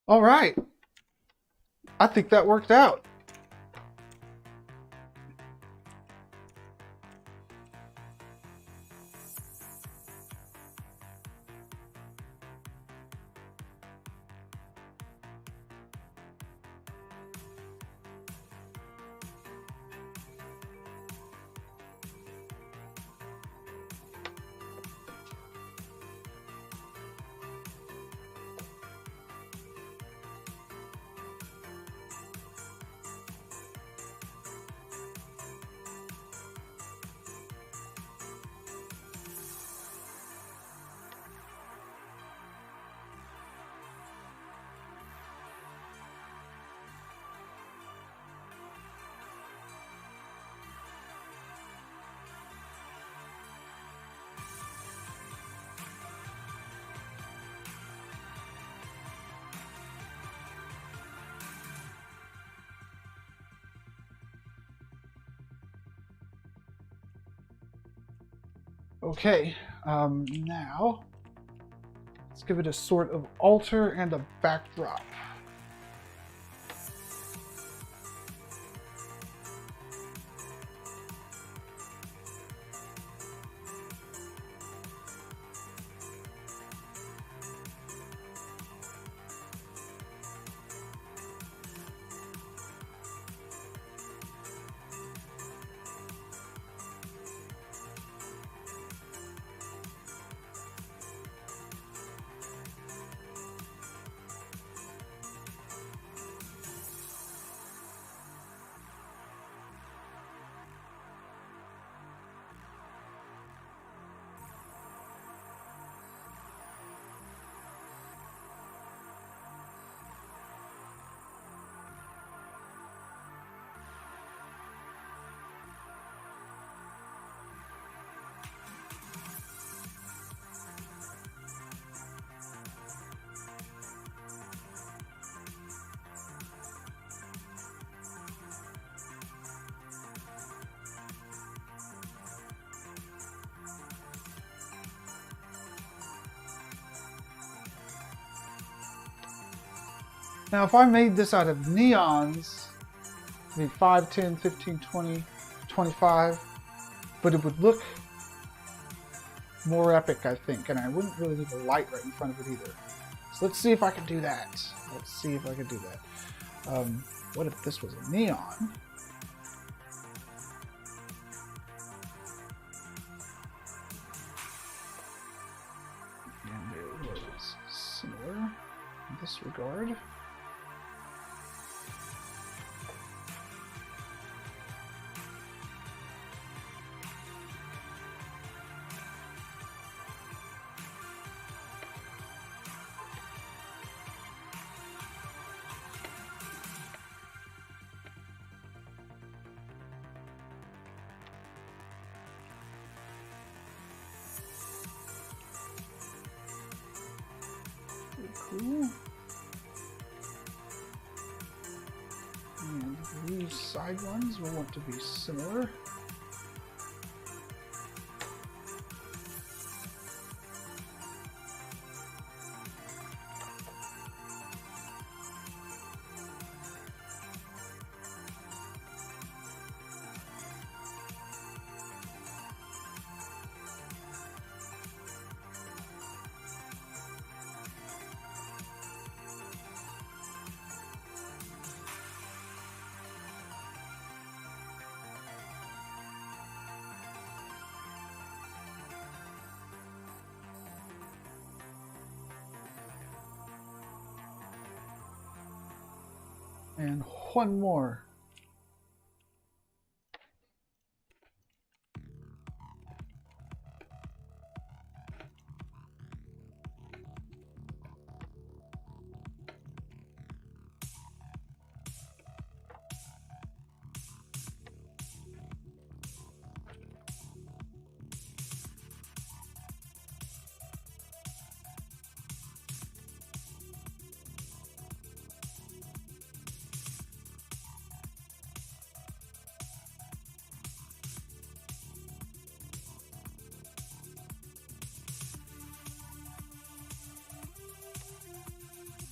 All right. I think that worked out. Okay, now let's give it a sort of altar and a backdrop. Now, if I made this out of neons, I mean 5, 10, 15, 20, 25, but it would look more epic, I think, and I wouldn't really need a light right in front of it either. So let's see if I can do that. Let's see if I can do that. What if this was a neon? And it was similar in this regard. Cool. And these side ones will want to be similar. And one more.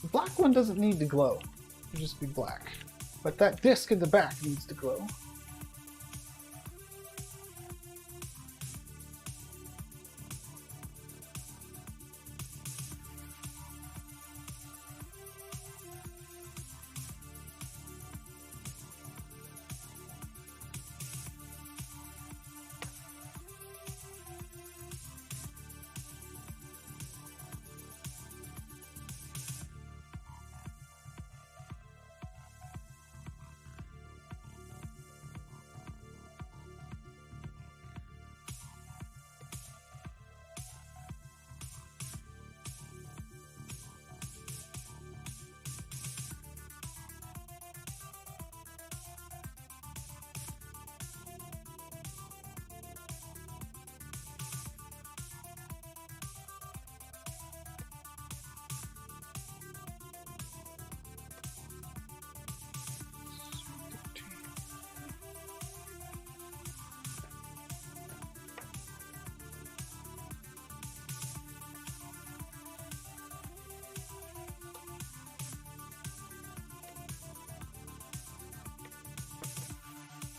The black one doesn't need to glow. It'll just be black. But that disc in the back needs to glow.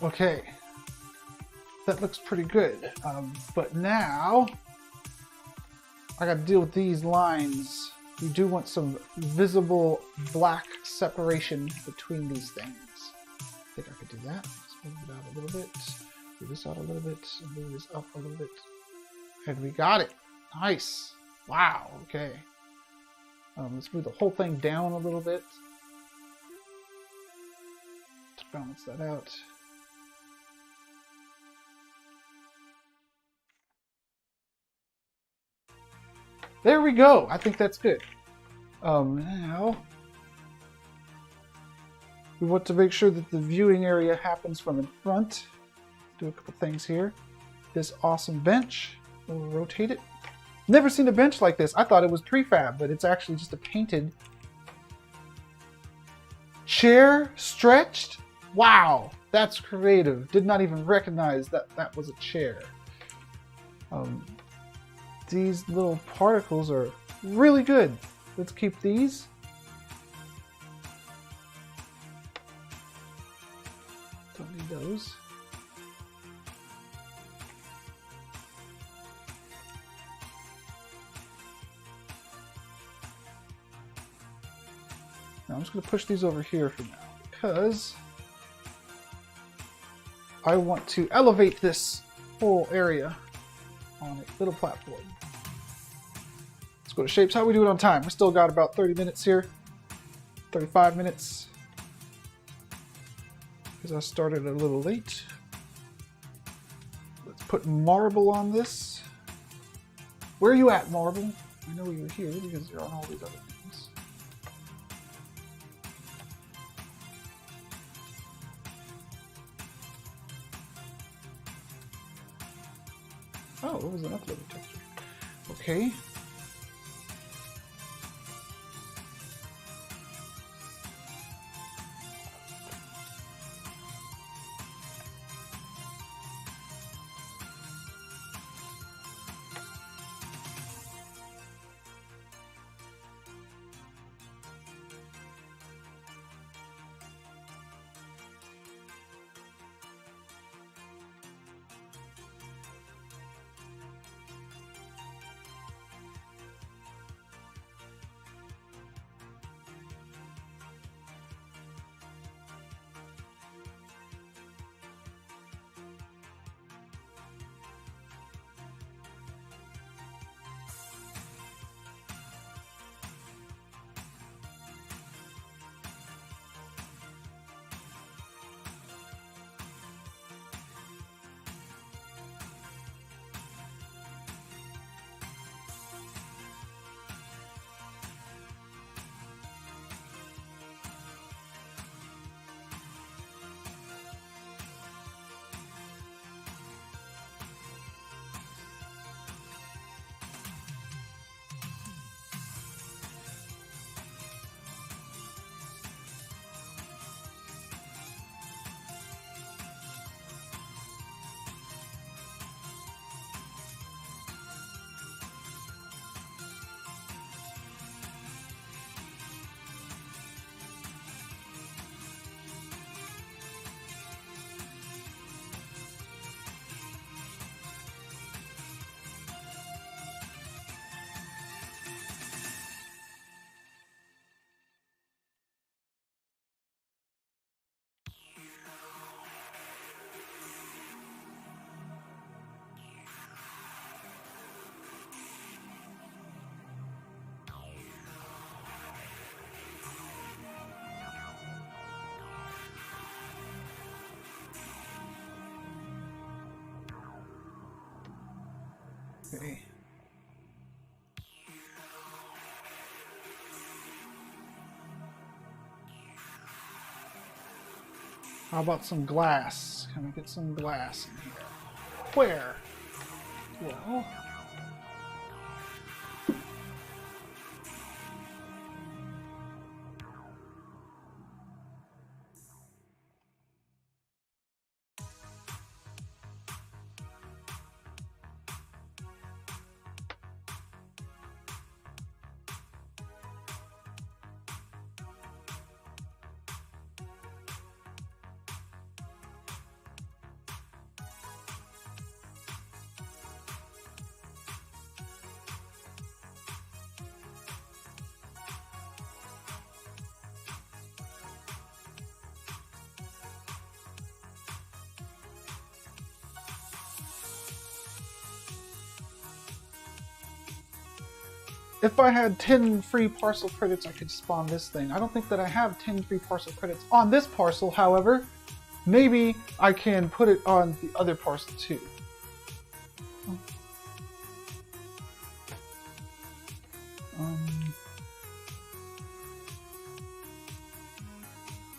Okay, that looks pretty good, but now I gotta deal with these lines. We do want some visible black separation between these things. I think I could do that. Let's move it out a little bit, move this out a little bit, and move this up a little bit. And we got it. Nice. Wow, okay. Let's move the whole thing down a little bit to balance that out. There we go. I think that's good. Now we want to make sure that the viewing area happens from in front. Do a couple things here. This awesome bench. We'll rotate it. Never seen a bench like this. I thought it was prefab, but it's actually just a painted chair stretched. Wow, that's creative. Did not even recognize that that was a chair. These little particles are really good. Let's keep these. Don't need those. Now I'm just going to push these over here for now because I want to elevate this whole area on a little platform. Let's go to shapes. How do we do it on time? We still got about 30 minutes here. 35 minutes. Because I started a little late. Let's put marble on this. Where are you at, marble? I know you're here because you're on all these other things. Oh, what was an uploaded texture? Okay. Okay. How about some glass? Can we get some glass in here? Where? Well... If I had 10 free parcel credits, I could spawn this thing. I don't think that I have 10 free parcel credits on this parcel, however. Maybe I can put it on the other parcel too.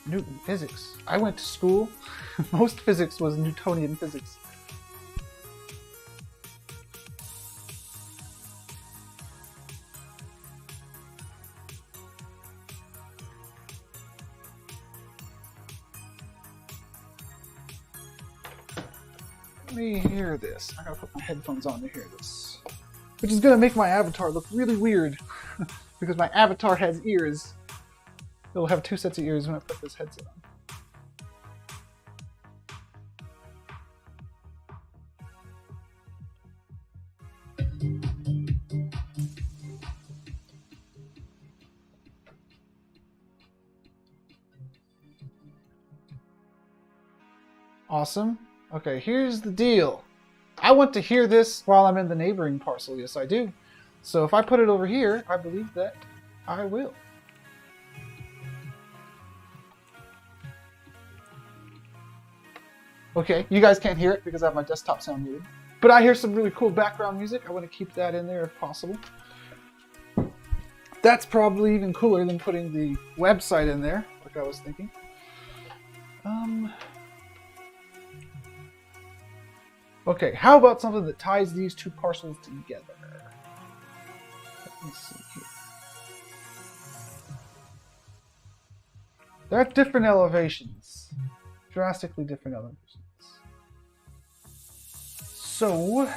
Newton physics. I went to school. Most physics was Newtonian physics. Let me hear this. I gotta put my headphones on to hear this. Which is gonna make my avatar look really weird. Because my avatar has ears. It'll have two sets of ears when I put this headset on. Awesome. Okay, here's the deal. I want to hear this while I'm in the neighboring parcel. Yes, I do. So if I put it over here, I believe that I will. Okay, you guys can't hear it because I have my desktop sound muted. But I hear some really cool background music. I want to keep that in there if possible. That's probably even cooler than putting the website in there, like I was thinking. Okay, how about something that ties these two parcels together? Let me see here. They're at different elevations. Drastically different elevations. So...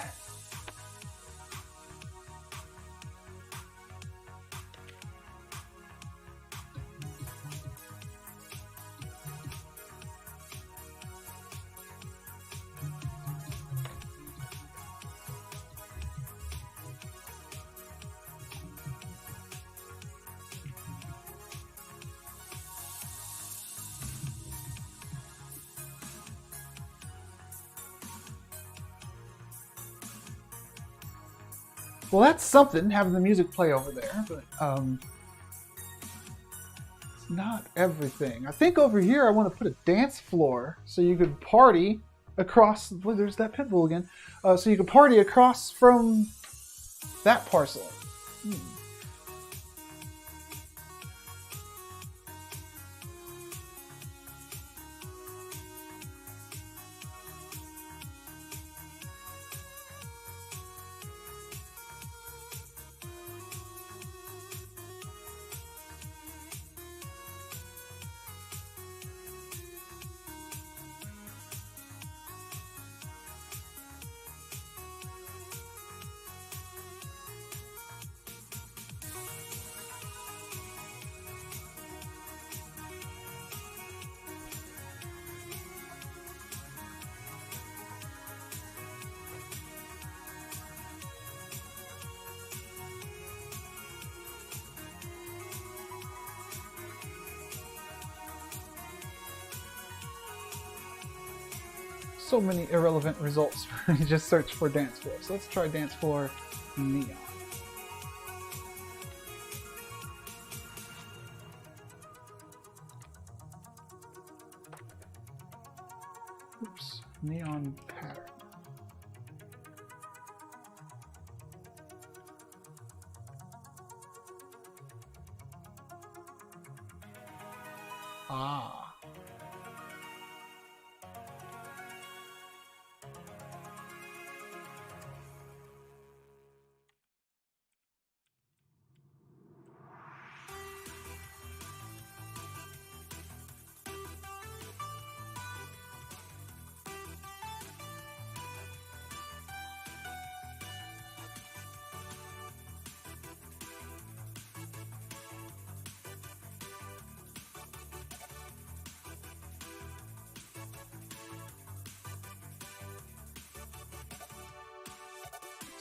Well, that's something, having the music play over there, but it's not everything. I think over here I want to put a dance floor so you could party across... Well, there's that pit bull again. So you could party across from that parcel. So many irrelevant results when you just search for dance floor. So let's try dance floor neon. Oops, neon pattern.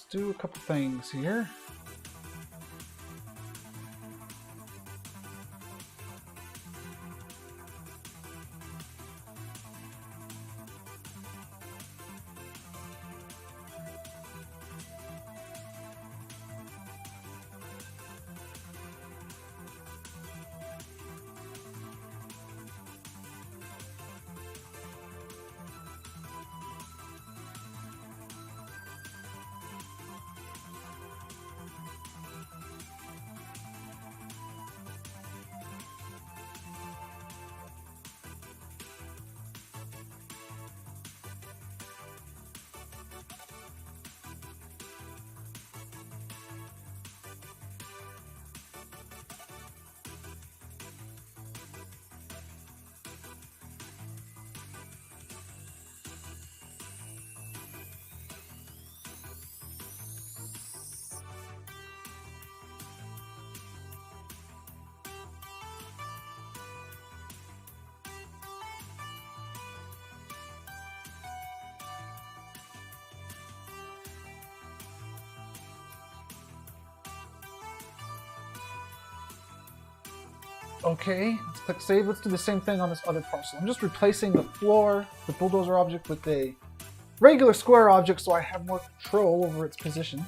do a couple things here. Okay, let's click save. Let's do the same thing on this other parcel. I'm just replacing the floor, the bulldozer object, with a regular square object so I have more control over its position.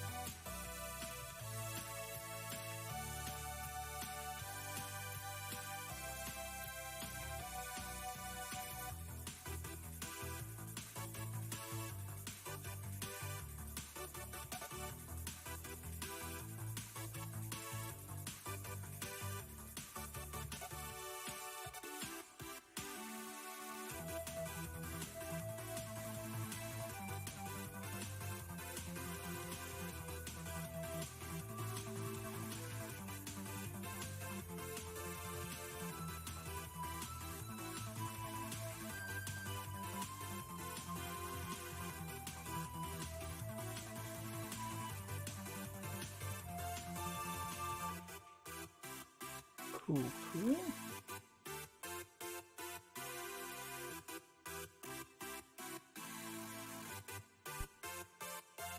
Cool, cool.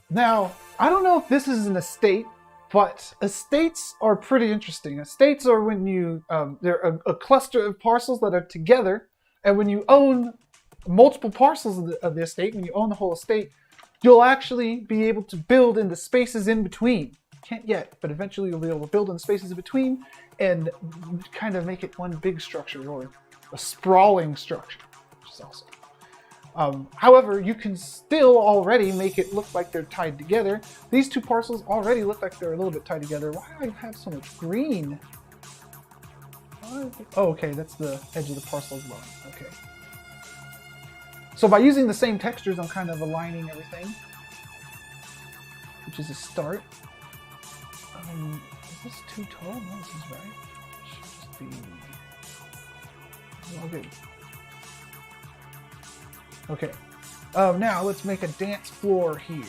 Now, I don't know if this is an estate, but estates are pretty interesting. Estates are when you, they're a cluster of parcels that are together, and when you own multiple parcels of the estate, when you own the whole estate, you'll actually be able to build in the spaces in between. Can't yet, but eventually you'll be able to build in the spaces in between and kind of make it one big structure, or a sprawling structure, which is awesome. However, you can still already make it look like they're tied together. These two parcels already look like they're a little bit tied together. Why do I have so much green? Oh, okay, that's the edge of the parcel as well. Okay. So by using the same textures, I'm kind of aligning everything, which is a start. Is this too tall? No, this is right. It should just be all good. Okay. Now let's make a dance floor here.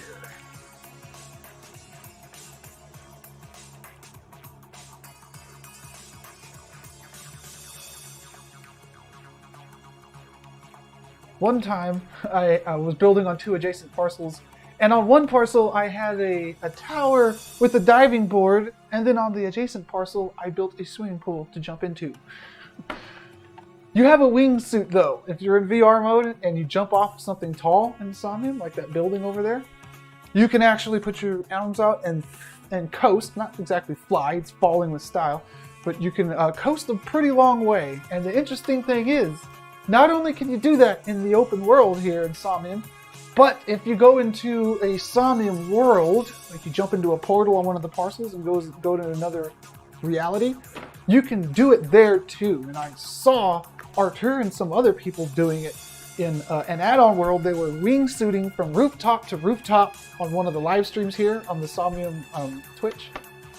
One time, I was building on two adjacent parcels, and on one parcel I had a tower with a diving board, and then on the adjacent parcel I built a swimming pool to jump into. You have a wingsuit though. If you're in VR mode and you jump off something tall in Somnium, like that building over there, you can actually put your arms out and coast, not exactly fly, it's falling with style, but you can coast a pretty long way. And the interesting thing is, not only can you do that in the open world here in Somnium, but if you go into a Somnium world, like you jump into a portal on one of the parcels and go to another reality, you can do it there too. And I saw Arthur and some other people doing it in an add-on world. They were wingsuiting from rooftop to rooftop on one of the live streams here on the Somnium Twitch.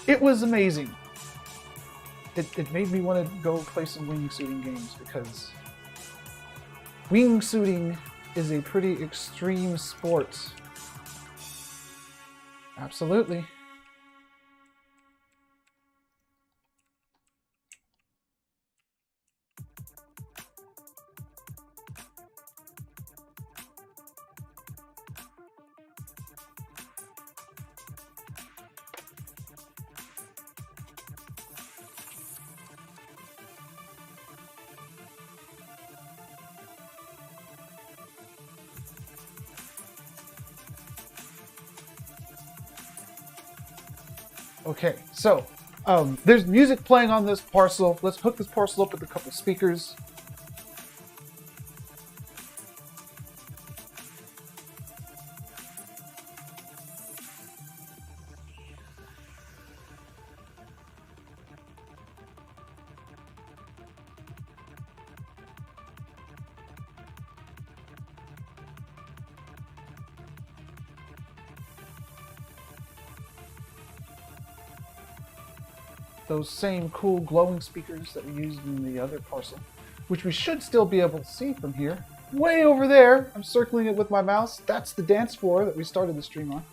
It was amazing. It made me want to go play some wingsuiting games, because wingsuiting is a pretty extreme sport. Absolutely. Okay, so there's music playing on this parcel. Let's hook this parcel up with a couple speakers. Those same cool glowing speakers that we used in the other parcel, which we should still be able to see from here. Way over there, I'm circling it with my mouse. That's the dance floor that we started the stream on.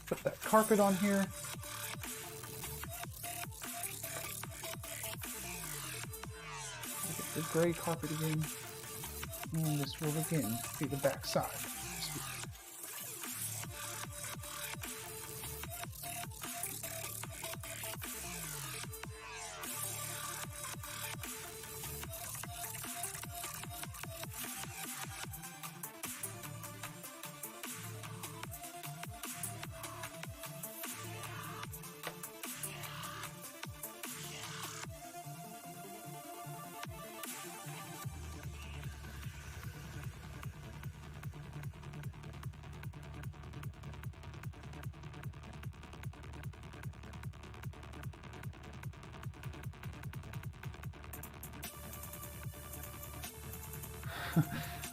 Put that carpet on here. Look at the gray carpet again. And this will again be the back side.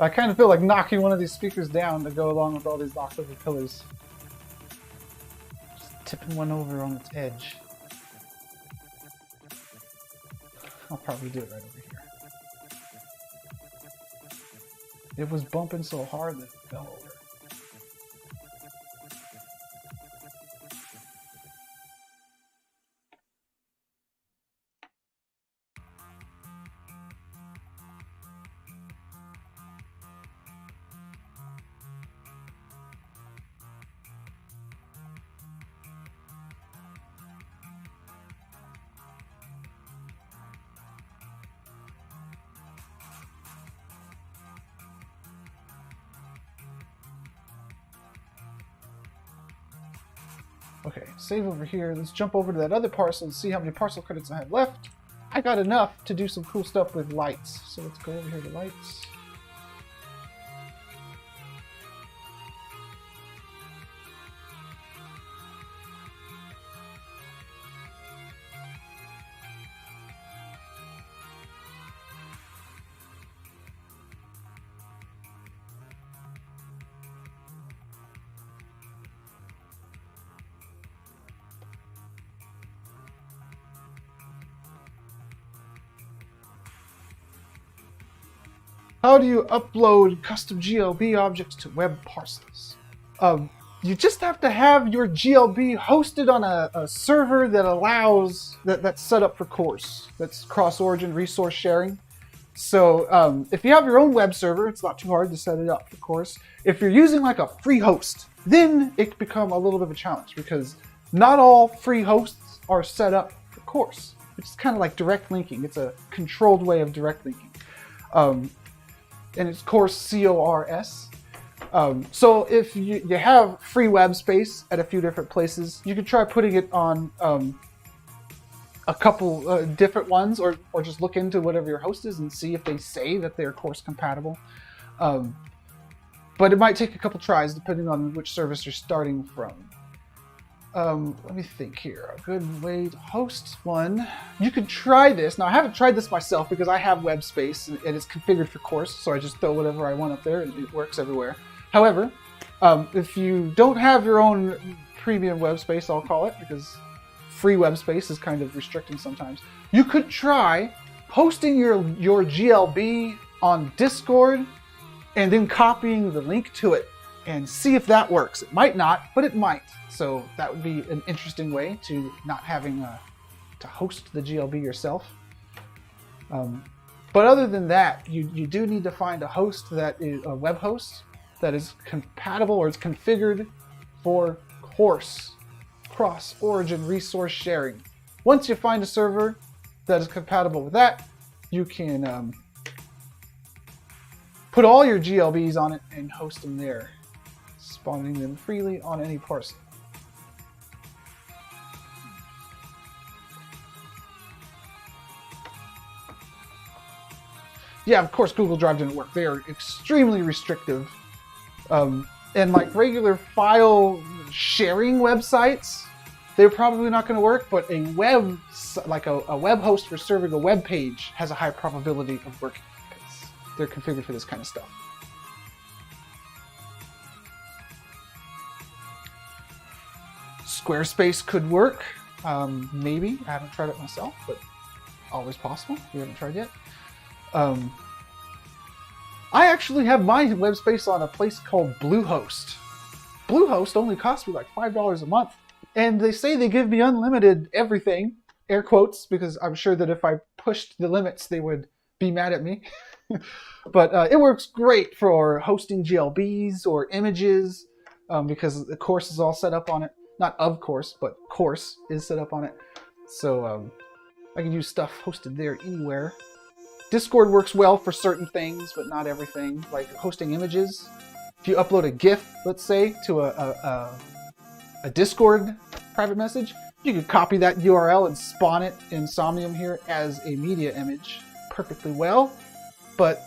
I kind of feel like knocking one of these speakers down to go along with all these knocked over pillars. Just tipping one over on its edge. I'll probably do it right over here. It was bumping so hard that it fell over. Okay, save over here. Let's jump over to that other parcel and see how many parcel credits I have left. I got enough to do some cool stuff with lights. So let's go over here to lights. How do you upload custom GLB objects to web parcels? You just have to have your GLB hosted on a server that allows, that's set up for course, that's cross-origin resource sharing. So if you have your own web server, it's not too hard to set it up for course. If you're using like a free host, then it can become a little bit of a challenge because not all free hosts are set up for course. It's kind of like direct linking. It's a controlled way of direct linking. And it's course C-O-R-S. So if you have free web space at a few different places, you could try putting it on a couple different ones, or just look into whatever your host is and see if they say that they're course compatible. But it might take a couple tries depending on which service you're starting from. Let me think here. A good way to host one. You could try this. Now, I haven't tried this myself because I have web space and it's configured for course, so I just throw whatever I want up there and it works everywhere. However, if you don't have your own premium web space, I'll call it, because free web space is kind of restricting sometimes, you could try hosting your GLB on Discord and then copying the link to it and see if that works. It might not, but it might. So that would be an interesting way to not having to host the GLB yourself. But other than that, you do need to find a host that is a web host that is compatible or is configured for course cross-origin resource sharing. Once you find a server that is compatible with that, you can put all your GLBs on it and host them there, spawning them freely on any parcel. Yeah, of course Google Drive didn't work. They are extremely restrictive. And like regular file sharing websites, they're probably not going to work, but a web, like a web host for serving a web page has a high probability of working because they're configured for this kind of stuff. Squarespace could work, maybe. I haven't tried it myself, but always possible. We haven't tried yet. I actually have my web space on a place called Bluehost. Bluehost only costs me like $5 a month. And they say they give me unlimited everything, air quotes, because I'm sure that if I pushed the limits, they would be mad at me. But it works great for hosting GLBs or images because the course is all set up on it. Not of course, but course is set up on it. So I can use stuff hosted there anywhere. Discord works well for certain things, but not everything. Like hosting images. If you upload a GIF, let's say, to a Discord private message, you could copy that URL and spawn it in Somnium here as a media image perfectly well. But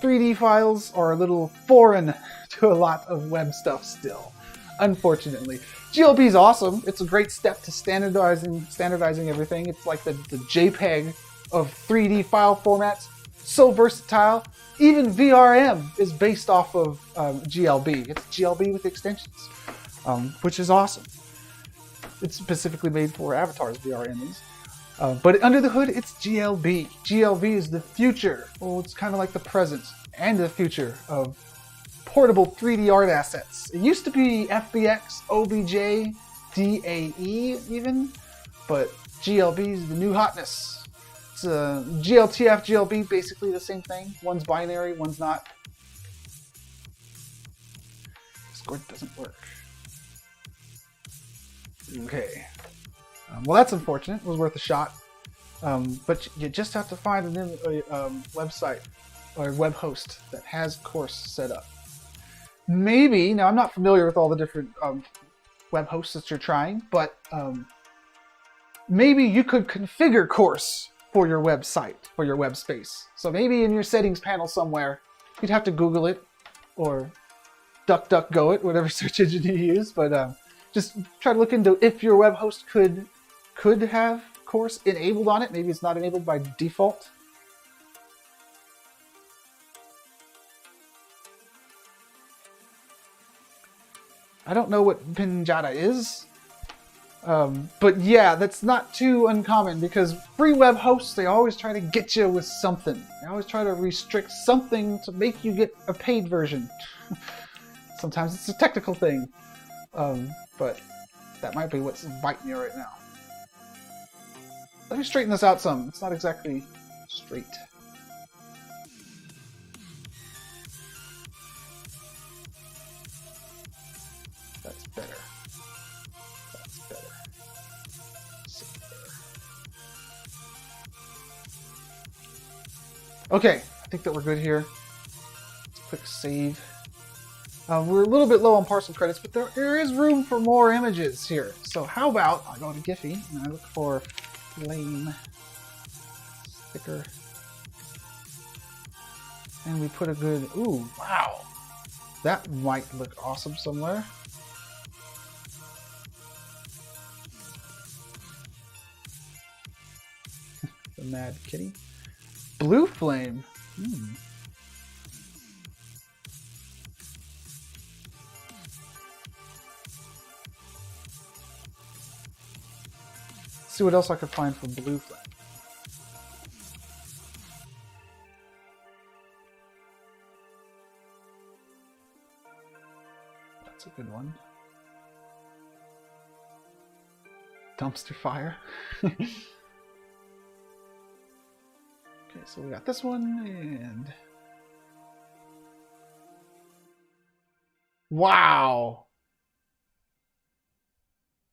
3D files are a little foreign to a lot of web stuff still, unfortunately. GLB is awesome. It's a great step to standardizing everything. It's like the JPEG of 3D file formats, so versatile. Even VRM is based off of GLB. It's GLB with extensions, which is awesome. It's specifically made for avatars, VRM is. But under the hood, it's GLB. GLB is the future. Well, it's kind of like the present and the future of portable 3D art assets. It used to be FBX, OBJ, DAE even, but GLB is the new hotness. It's GLTF, GLB, basically the same thing. One's binary, one's not. Discord doesn't work. Okay. Well, that's unfortunate. It was worth a shot. But you just have to find a website or web host that has course set up. Maybe, now I'm not familiar with all the different web hosts that you're trying, but maybe you could configure course for your website, for your web space. So maybe in your settings panel somewhere, you'd have to Google it or DuckDuckGo it, whatever search engine you use, but just try to look into if your web host could have course enabled on it. Maybe it's not enabled by default. I don't know what Pinjada is, but yeah, that's not too uncommon because free web hosts, they always try to get you with something. They always try to restrict something to make you get a paid version. Sometimes it's a technical thing, but that might be what's biting you right now. Let me straighten this out some. It's not exactly straight. That's better. That's better. So better. Okay, I think that we're good here. Let's click save. We're a little bit low on parcel credits, but there is room for more images here. So how about I go to Giphy and I look for flame sticker, and we put a good, ooh, wow, that might look awesome somewhere. The Mad Kitty. Blue flame. See what else I could find for blue flame. That's a good one. Dumpster fire. Okay, so we got this one and... Wow!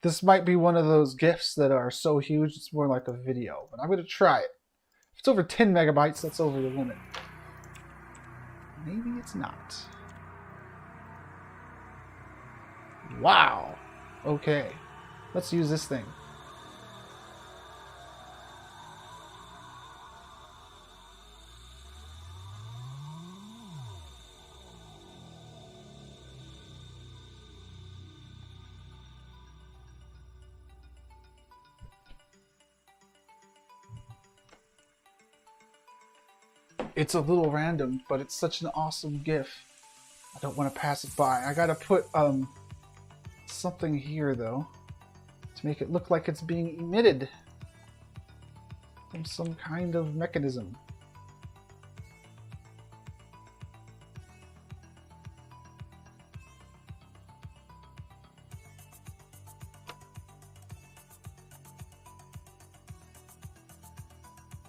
This might be one of those GIFs that are so huge it's more like a video, but I'm going to try it. If it's over 10 megabytes, that's over the limit. Maybe it's not. Wow. Okay. Let's use this thing. It's a little random, but it's such an awesome GIF. I don't want to pass it by. I gotta put something here though to make it look like it's being emitted from some kind of mechanism.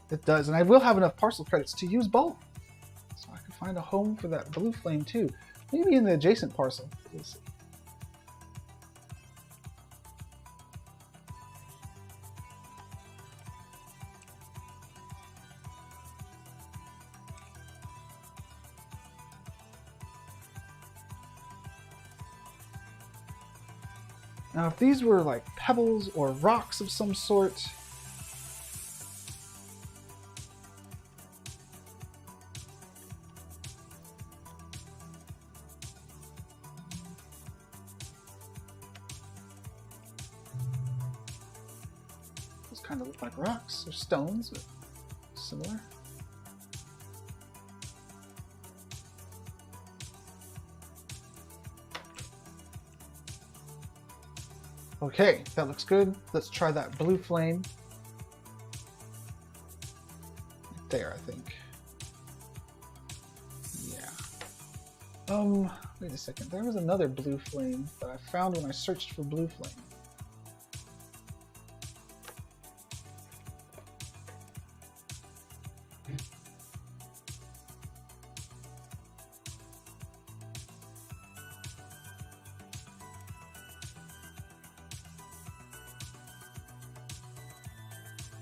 It does, and I will have enough parcel credits to use both. So I can find a home for that blue flame too. Maybe in the adjacent parcel. We'll see. Now if these were like pebbles or rocks of some sort, kind of look like rocks or stones, but similar. Okay, that looks good. Let's try that blue flame. Right there, I think. Yeah. Wait a second. There was another blue flame that I found when I searched for blue flame.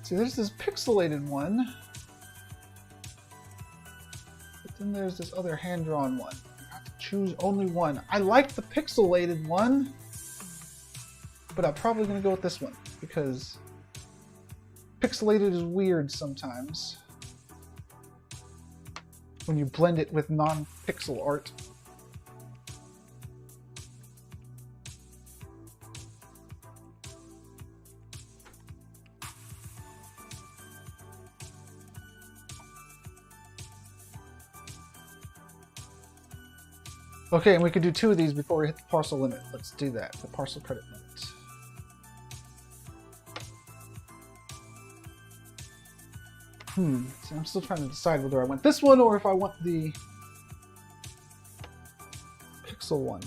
See, there's this pixelated one, but then there's this other hand-drawn one. You have to choose only one. I like the pixelated one, but I'm probably going to go with this one, because pixelated is weird sometimes when you blend it with non-pixel art. Okay, and we could do 2 of these before we hit the parcel limit. Let's do that, the parcel credit limit. See, I'm still trying to decide whether I want this one or if I want the pixel one.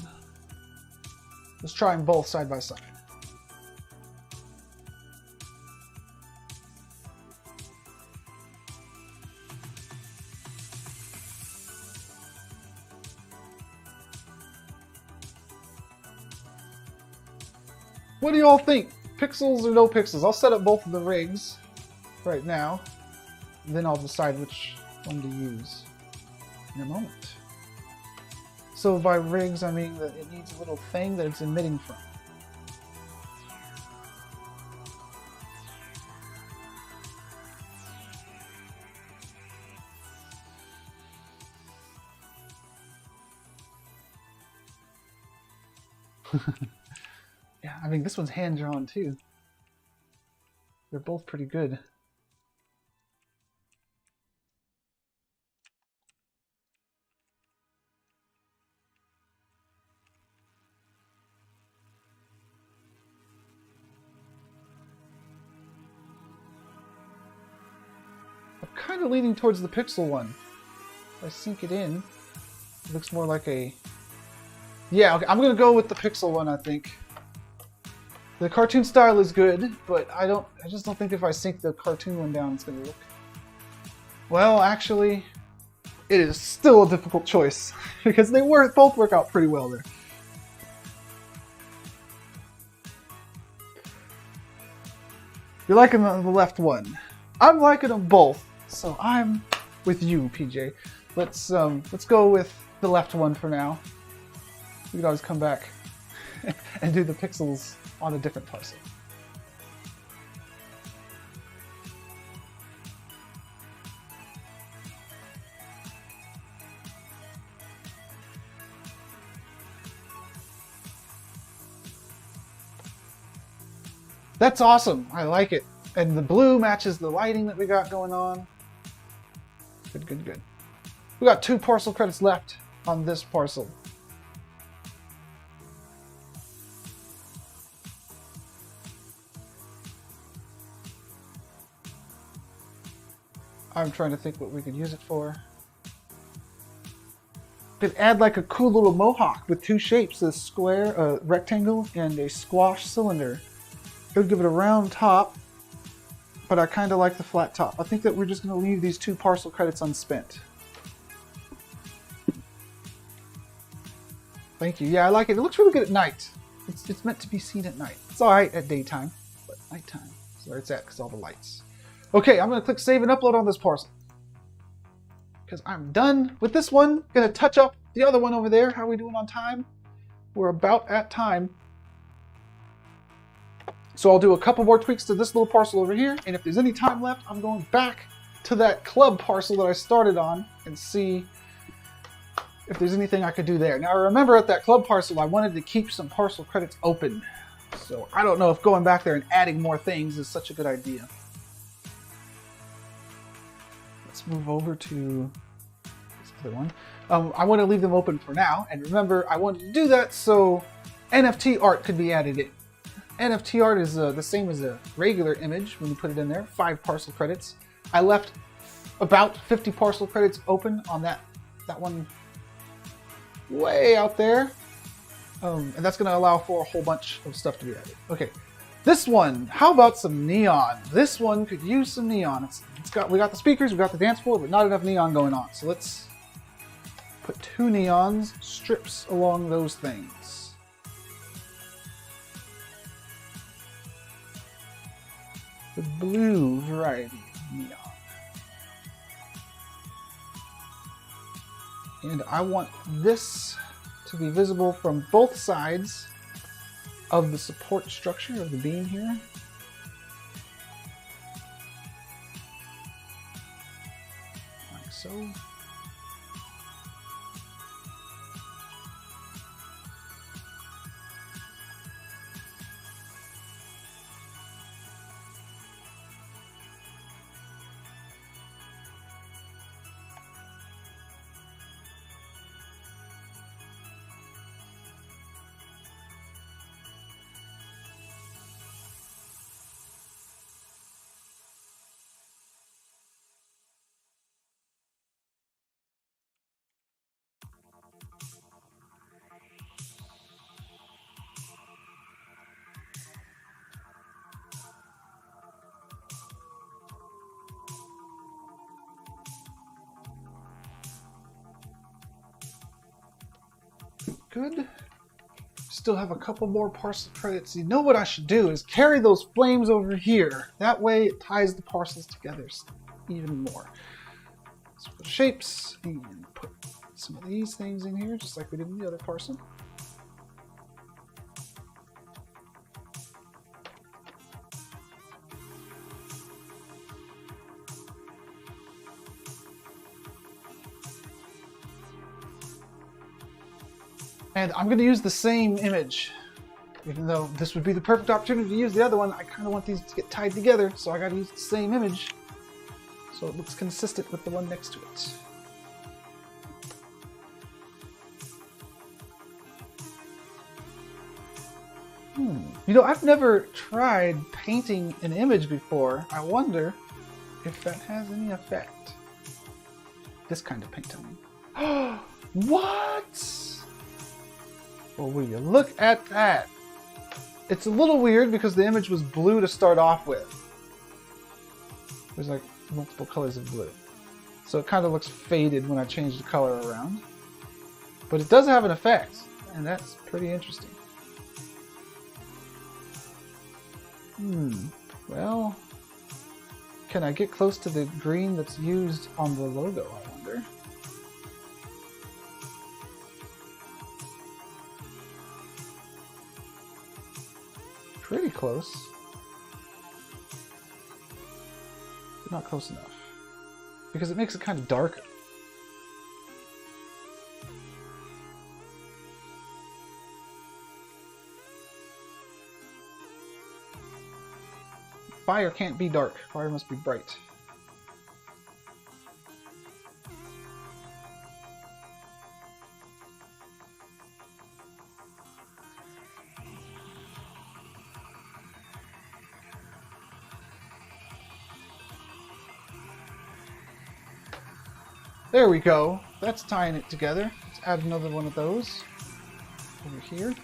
Let's try them both side by side. What do y'all think? Pixels or no pixels? I'll set up both of the rigs right now. Then I'll decide which one to use in a moment. So by rigs, I mean that it needs a little thing that it's emitting from. Yeah, I mean, this one's hand-drawn too. They're both pretty good. I'm kind of leaning towards the pixel one. If I sink it in, it looks more like a... Yeah, okay, I'm going to go with the pixel one, I think. The cartoon style is good, but I just don't think if I sink the cartoon one down, it's going to look... Well, actually, it is still a difficult choice, because they both work out pretty well there. You're liking the left one. I'm liking them both, so I'm with you, PJ. Let's go with the left one for now. We can always come back and do the pixels on a different parcel. That's awesome. I like it. And the blue matches the lighting that we got going on. Good, good, good. We got 2 parcel credits left on this parcel. I'm trying to think what we could use it for. Could add like a cool little mohawk with 2 shapes, a square, a rectangle, and a squash cylinder. It would give it a round top, but I kind of like the flat top. I think that we're just going to leave these 2 parcel credits unspent. Thank you. Yeah, I like it. It looks really good at night. It's meant to be seen at night. It's alright at daytime, but nighttime is where it's at because all the lights. Okay, I'm going to click save and upload on this parcel. Because I'm done with this one. Going to touch up the other one over there. How are we doing on time? We're about at time. So I'll do a couple more tweaks to this little parcel over here, and if there's any time left, I'm going back to that club parcel that I started on and see if there's anything I could do there. Now I remember at that club parcel, I wanted to keep some parcel credits open. So I don't know if going back there and adding more things is such a good idea. Let's move over to this other one. I want to leave them open for now, and remember, I wanted to do that so NFT art could be added in. NFT art is the same as a regular image when you put it in there, 5 parcel credits. I left about 50 parcel credits open on that one way out there. And that's going to allow for a whole bunch of stuff to be added. Okay, this one, how about some neon? This one could use some neon. We got the speakers, we got the dance floor, but not enough neon going on. So let's put 2 neons, strips along those things. The blue variety of neon. And I want this to be visible from both sides of the support structure of the beam here. Like so. Good. Still have a couple more parcel credits. You know what I should do is carry those flames over here. That way it ties the parcels together even more. So put shapes and put some of these things in here just like we did in the other parcel. And I'm going to use the same image, even though this would be the perfect opportunity to use the other one. I kind of want these to get tied together, so I got to use the same image so it looks consistent with the one next to it. You know, I've never tried painting an image before. I wonder if that has any effect. This kind of paint, I mean. What? Well, will you look at that? It's a little weird because the image was blue to start off with. There's like multiple colors of blue. So it kind of looks faded when I change the color around. But it does have an effect, and that's pretty interesting. Well, can I get close to the green that's used on the logo, I wonder? close. But not close enough. Because it makes it kind of darker. Fire can't be dark. Fire must be bright. There we go. That's tying it together. Let's add another one of those over here.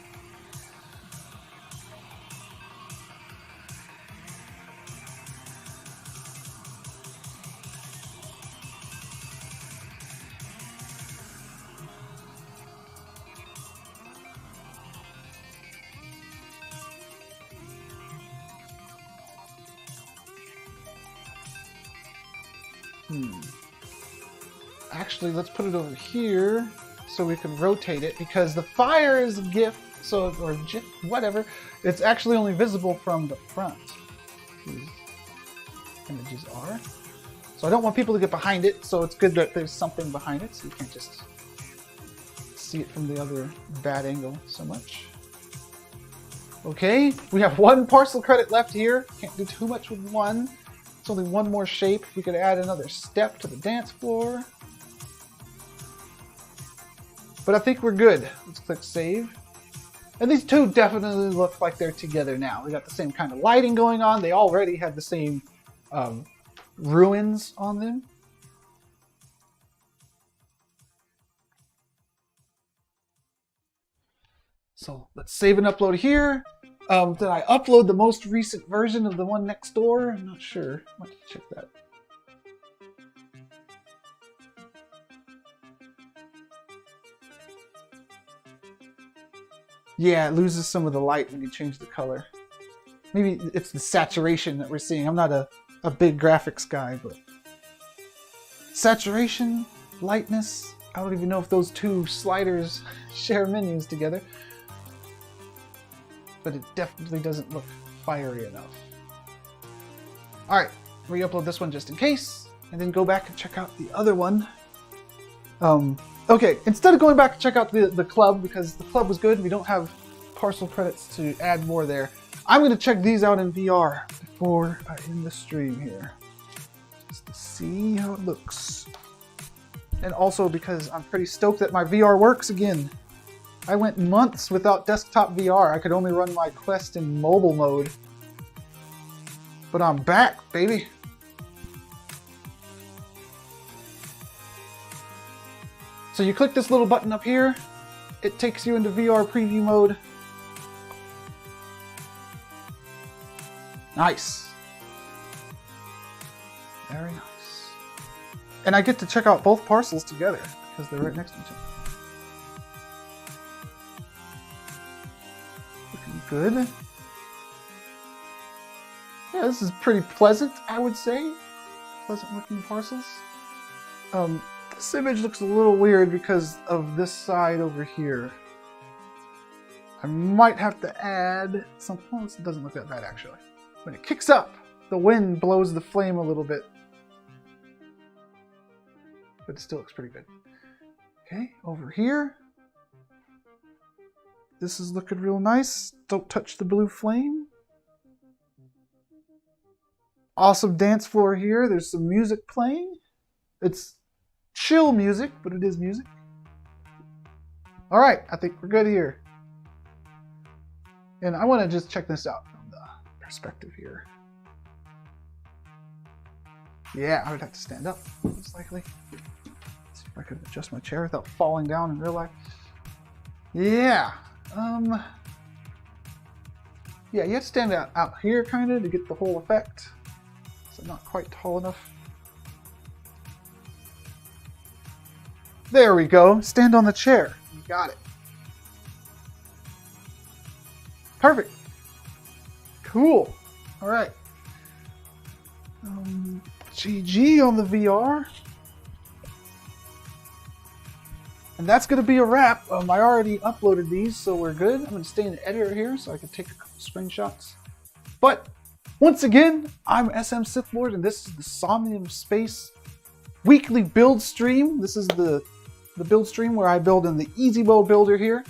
Actually, let's put it over here so we can rotate it, because the fire is a GIF, so, or GIF, whatever. It's actually only visible from the front. These images are. So I don't want people to get behind it, so it's good that there's something behind it, so you can't just see it from the other bad angle so much. Okay, we have one parcel credit left here. Can't do too much with one. It's only one more shape. We could add another step to the dance floor. But I think we're good. Let's click save. And these two definitely look like they're together now. We got the same kind of lighting going on. They already have the same ruins on them. So let's save and upload here. Did I upload the most recent version of the one next door? I'm not sure. I might check that. Yeah, it loses some of the light when you change the color. Maybe it's the saturation that we're seeing. I'm not a big graphics guy, but saturation, lightness, I don't even know if those two sliders share menus together. But it definitely doesn't look fiery enough. Alright, re-upload this one just in case, and then go back and check out the other one. Okay, instead of going back and check out the club, because the club was good, we don't have parcel credits to add more there, I'm going to check these out in VR before I end the stream here. Just to see how it looks. And also because I'm pretty stoked that my VR works again. I went months without desktop VR. I could only run my Quest in mobile mode. But I'm back, baby. So you click this little button up here, it takes you into VR preview mode. Nice. Very nice. And I get to check out both parcels together because they're right next to each other. Looking good. Yeah, this is pretty pleasant, I would say. Pleasant looking parcels. This image looks a little weird because of this side over here. I might have to add something. Well, this doesn't look that bad actually. When it kicks up, the wind blows the flame a little bit. But it still looks pretty good. Okay, over here. This is looking real nice. Don't touch the blue flame. Awesome dance floor here. There's some music playing. It's chill music, but it is music. All right, I think we're good here. And I want to just check this out from the perspective here. Yeah, I would have to stand up, most likely. Let's see if I could adjust my chair without falling down in real life. Yeah. Yeah, you have to stand out here kind of to get the whole effect. So not quite tall enough. There we go. Stand on the chair. You got it. Perfect. Cool. All right. GG on the VR. And that's going to be a wrap. I already uploaded these, so we're good. I'm going to stay in the editor here so I can take a couple screenshots. But once again, I'm SM Sith Lord, and this is the Somnium Space weekly build stream. This is the build stream where I build in the easy mode builder here.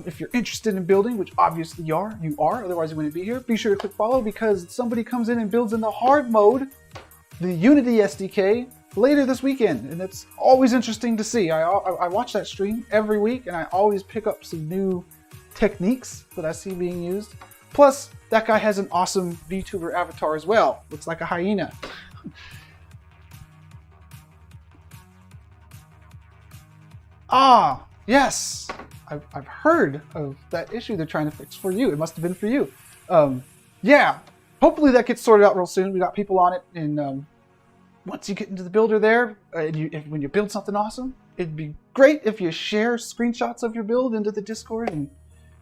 If you're interested in building, which obviously you are, otherwise you wouldn't be here, be sure to click follow because somebody comes in and builds in the hard mode, the Unity SDK, later this weekend. And it's always interesting to see. I watch that stream every week and I always pick up some new techniques that I see being used. Plus, that guy has an awesome VTuber avatar as well. Looks like a hyena. Ah, yes! I've heard of that issue they're trying to fix for you. It must have been for you. Yeah, hopefully that gets sorted out real soon. We got people on it, and once you get into the builder there, when you build something awesome, it'd be great if you share screenshots of your build into the Discord and,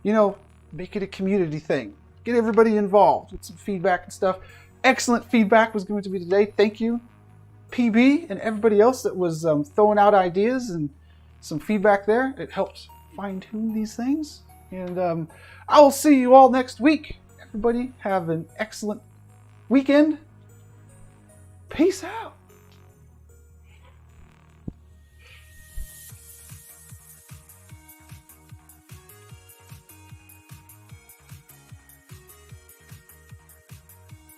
you know, make it a community thing. Get everybody involved with some feedback and stuff. Excellent feedback was going to be today. Thank you, PB, and everybody else that was throwing out ideas and some feedback there. It helped fine-tune these things. And I will see you all next week. Everybody have an excellent weekend. Peace out.